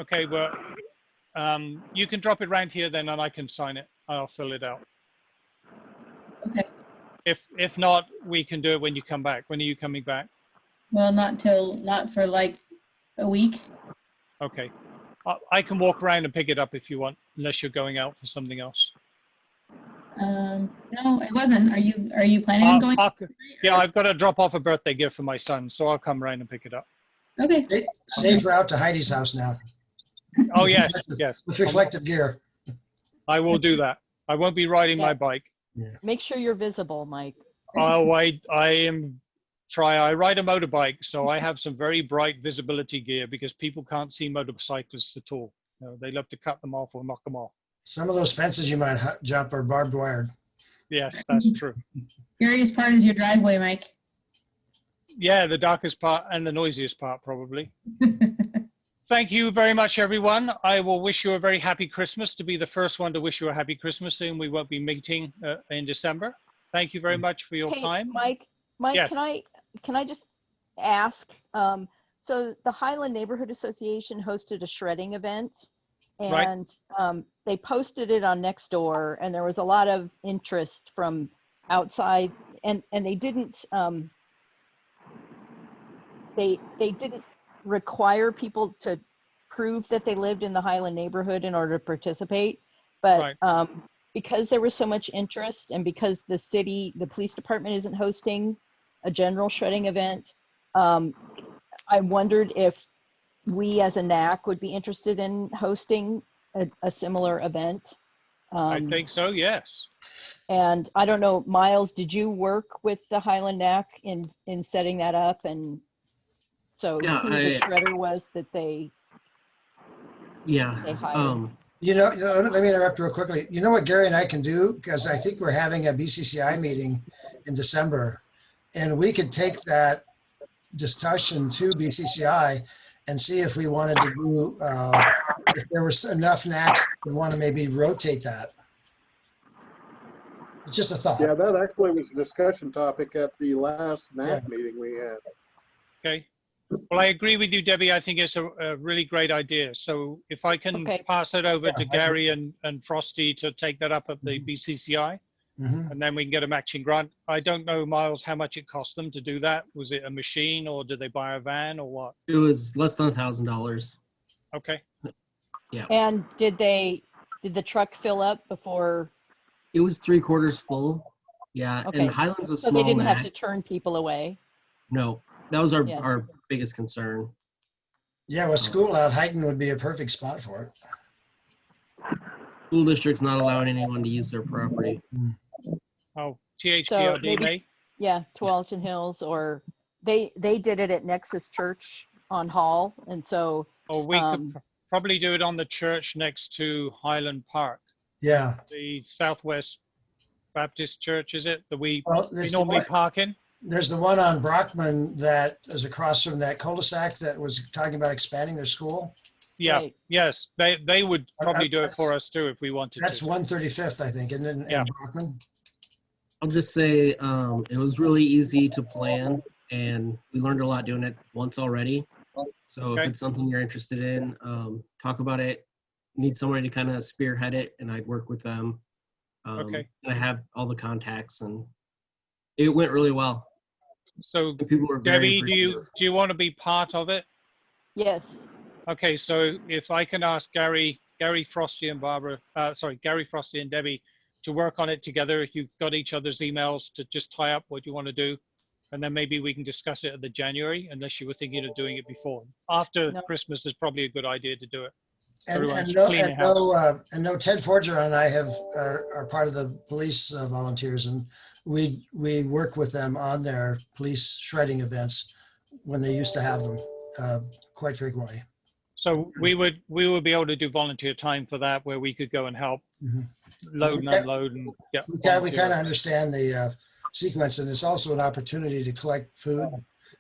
Okay, well, you can drop it around here then, and I can sign it. I'll fill it out. Okay. If not, we can do it when you come back. When are you coming back? Well, not for like a week. Okay. I can walk around and pick it up if you want, unless you're going out for something else. No, I wasn't. Are you planning on going? Yeah, I've got to drop off a birthday gift for my son, so I'll come around and pick it up. Okay. Safe route to Heidi's house now. Oh, yes, yes. With reflective gear. I will do that. I won't be riding my bike. Yeah. Make sure you're visible, Mike. Oh, I ride a motorbike, so I have some very bright visibility gear because people can't see motorcyclists at all. You know, they love to cut them off or knock them off. Some of those fences you might jump are barbed wired. Yes, that's true. Scariest part is your driveway, Mike. Yeah, the darkest part and the noisiest part, probably. Thank you very much, everyone. I will wish you a very happy Christmas, to be the first one to wish you a happy Christmas, and we won't be meeting in December. Thank you very much for your time. Mike, Yes. can I just ask, so the Highland Neighborhood Association hosted a shredding event, and they posted it on Nextdoor, and there was a lot of interest from outside, and they didn't they didn't require people to prove that they lived in the Highland neighborhood in order to participate, but because there was so much interest, and because the police department isn't hosting a general shredding event, I wondered if we as a NAC would be interested in hosting a similar event. I think so, yes. And I don't know, Miles, did you work with the Highland NAC in setting that up? And so Yeah, who the shredder was that they hired? You know, let me interrupt real quickly. You know what Gary and I can do? Because I think we're having a BCCI meeting in December, and we could take that discussion to BCCI and see if we wanted to do, if there was enough NACs that would want to maybe rotate that. It's just a thought. Yeah, that actually was a discussion topic at the last NAC meeting we had. Okay. Well, I agree with you, Debbie. I think it's a really great idea. So if I can pass it over to Gary and Frosty to take that up at the BCCI, and then we can get a matching grant. I don't know, Miles, how much it cost them to do that. Was it a machine, or did they buy a van, or what? It was less than $1,000. Okay. Yeah. And did the truck fill up before? It was 3/4 full. Yeah, Okay. and Highland's a so small they didn't NAC. have to turn people away? No, that was our biggest concern. Yeah, with school out, Highton would be a perfect spot for it. School district's not allowing anyone to use their property. Oh, So THPRD, maybe, yeah, Tualatin Hills, or they did it at Nexus Church on Hall, and so. Or we could probably do it on the church next to Highland Park. Yeah. The Southwest Baptist Church, is it? That we it's normally the park in? There's the one on Brockman that is across from that cul-de-sac that was talking about expanding their school. Yeah, yes, they would probably do it for us too if we wanted That's to. 135th, I think, isn't it? Yeah. In Brockman. I'll just say it was really easy to plan, and we learned a lot doing it once already. So if it's something you're interested in, talk about it. Need somebody to kind of spearhead it, and I'd work with them. And I have all the contacts, and it went really well. So people were very Debbie, do you want to be part of it? Yes. Okay, so if I can ask Gary, Frosty and Gary, Frosty and Debbie to work on it together. If you've got each other's emails, to just tie up what you want to do, and then maybe we can discuss it at the January, unless you were thinking of doing it before. After Christmas is probably a good idea to do it. And no, Ted Forger and I are part of the police volunteers, and we work with them on their police shredding events when they used to have them quite frequently. So we would be able to do volunteer time for that, where we could go and help load and unload and get. We kind of understand the sequence, and it's also an opportunity to collect food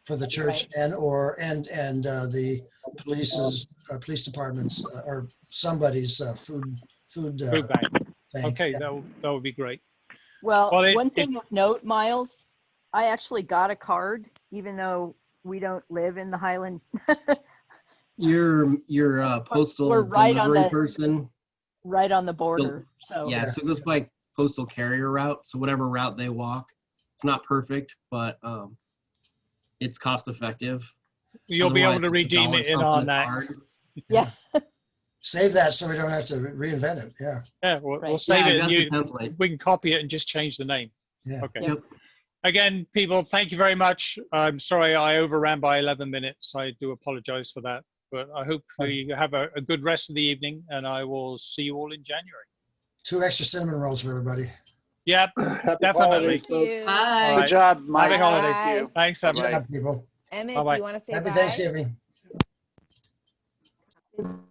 for the church and the police departments or somebody's food bank. Bank. Okay, that would be great. Well, one thing of note, Miles, I actually got a card, even though we don't live in the Highland. You're postal delivery person. Right on the border. So yeah, so it goes by postal carrier route. So whatever route they walk, it's not perfect, but it's cost effective. You'll be able to redeem it on that. Yeah. Save that so we don't have to reinvent it. Yeah. Yeah, we'll save it. Template. We can copy it and just change the name. Yeah. Okay. Yep. Again, people, thank you very much. I'm sorry I overran by 11 minutes. I do apologize for that. But I hope you have a good rest of the evening, and I will see you all in January. 2 extra cinnamon rolls for everybody. Yep, definitely. Thank you. Bye. Good job, Mike. Happy holiday. Thanks, Good everybody. job, people. Emmett, Bye-bye. do you want to say Happy bye? Thanksgiving.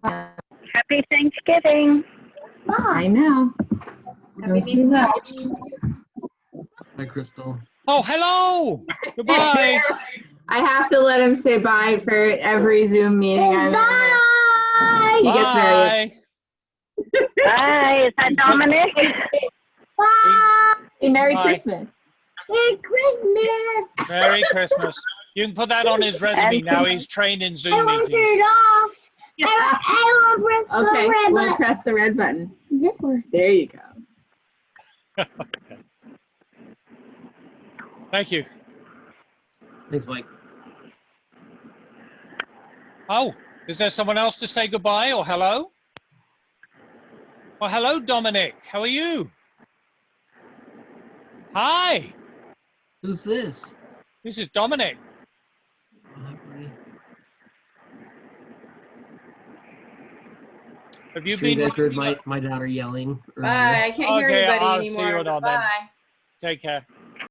Happy Thanksgiving. I know. Happy Thanksgiving. Hi, Kristal. Oh, hello. Goodbye. I have to let him say bye for every Zoom meeting I'm in. Bye. He gets very Bye. Is that Dominic? Bye. Hey, Merry Bye. Christmas. Merry Christmas. Merry Christmas. You can put that on his resume now. He's trained in Zoom I want meetings. it off. I want to press the Okay, red we'll button. press the red button. This one. There you go. Okay. Thank you. Thanks, Mike. Oh, is there someone else to say goodbye or hello? Well, hello, Dominic. How are you? Hi. Who's this? This is Dominic. Hi, buddy. Have you Sure you been? guys heard my daughter yelling earlier? Bye. I can't hear Okay, anybody I'll see anymore. you on then. Bye. Take care.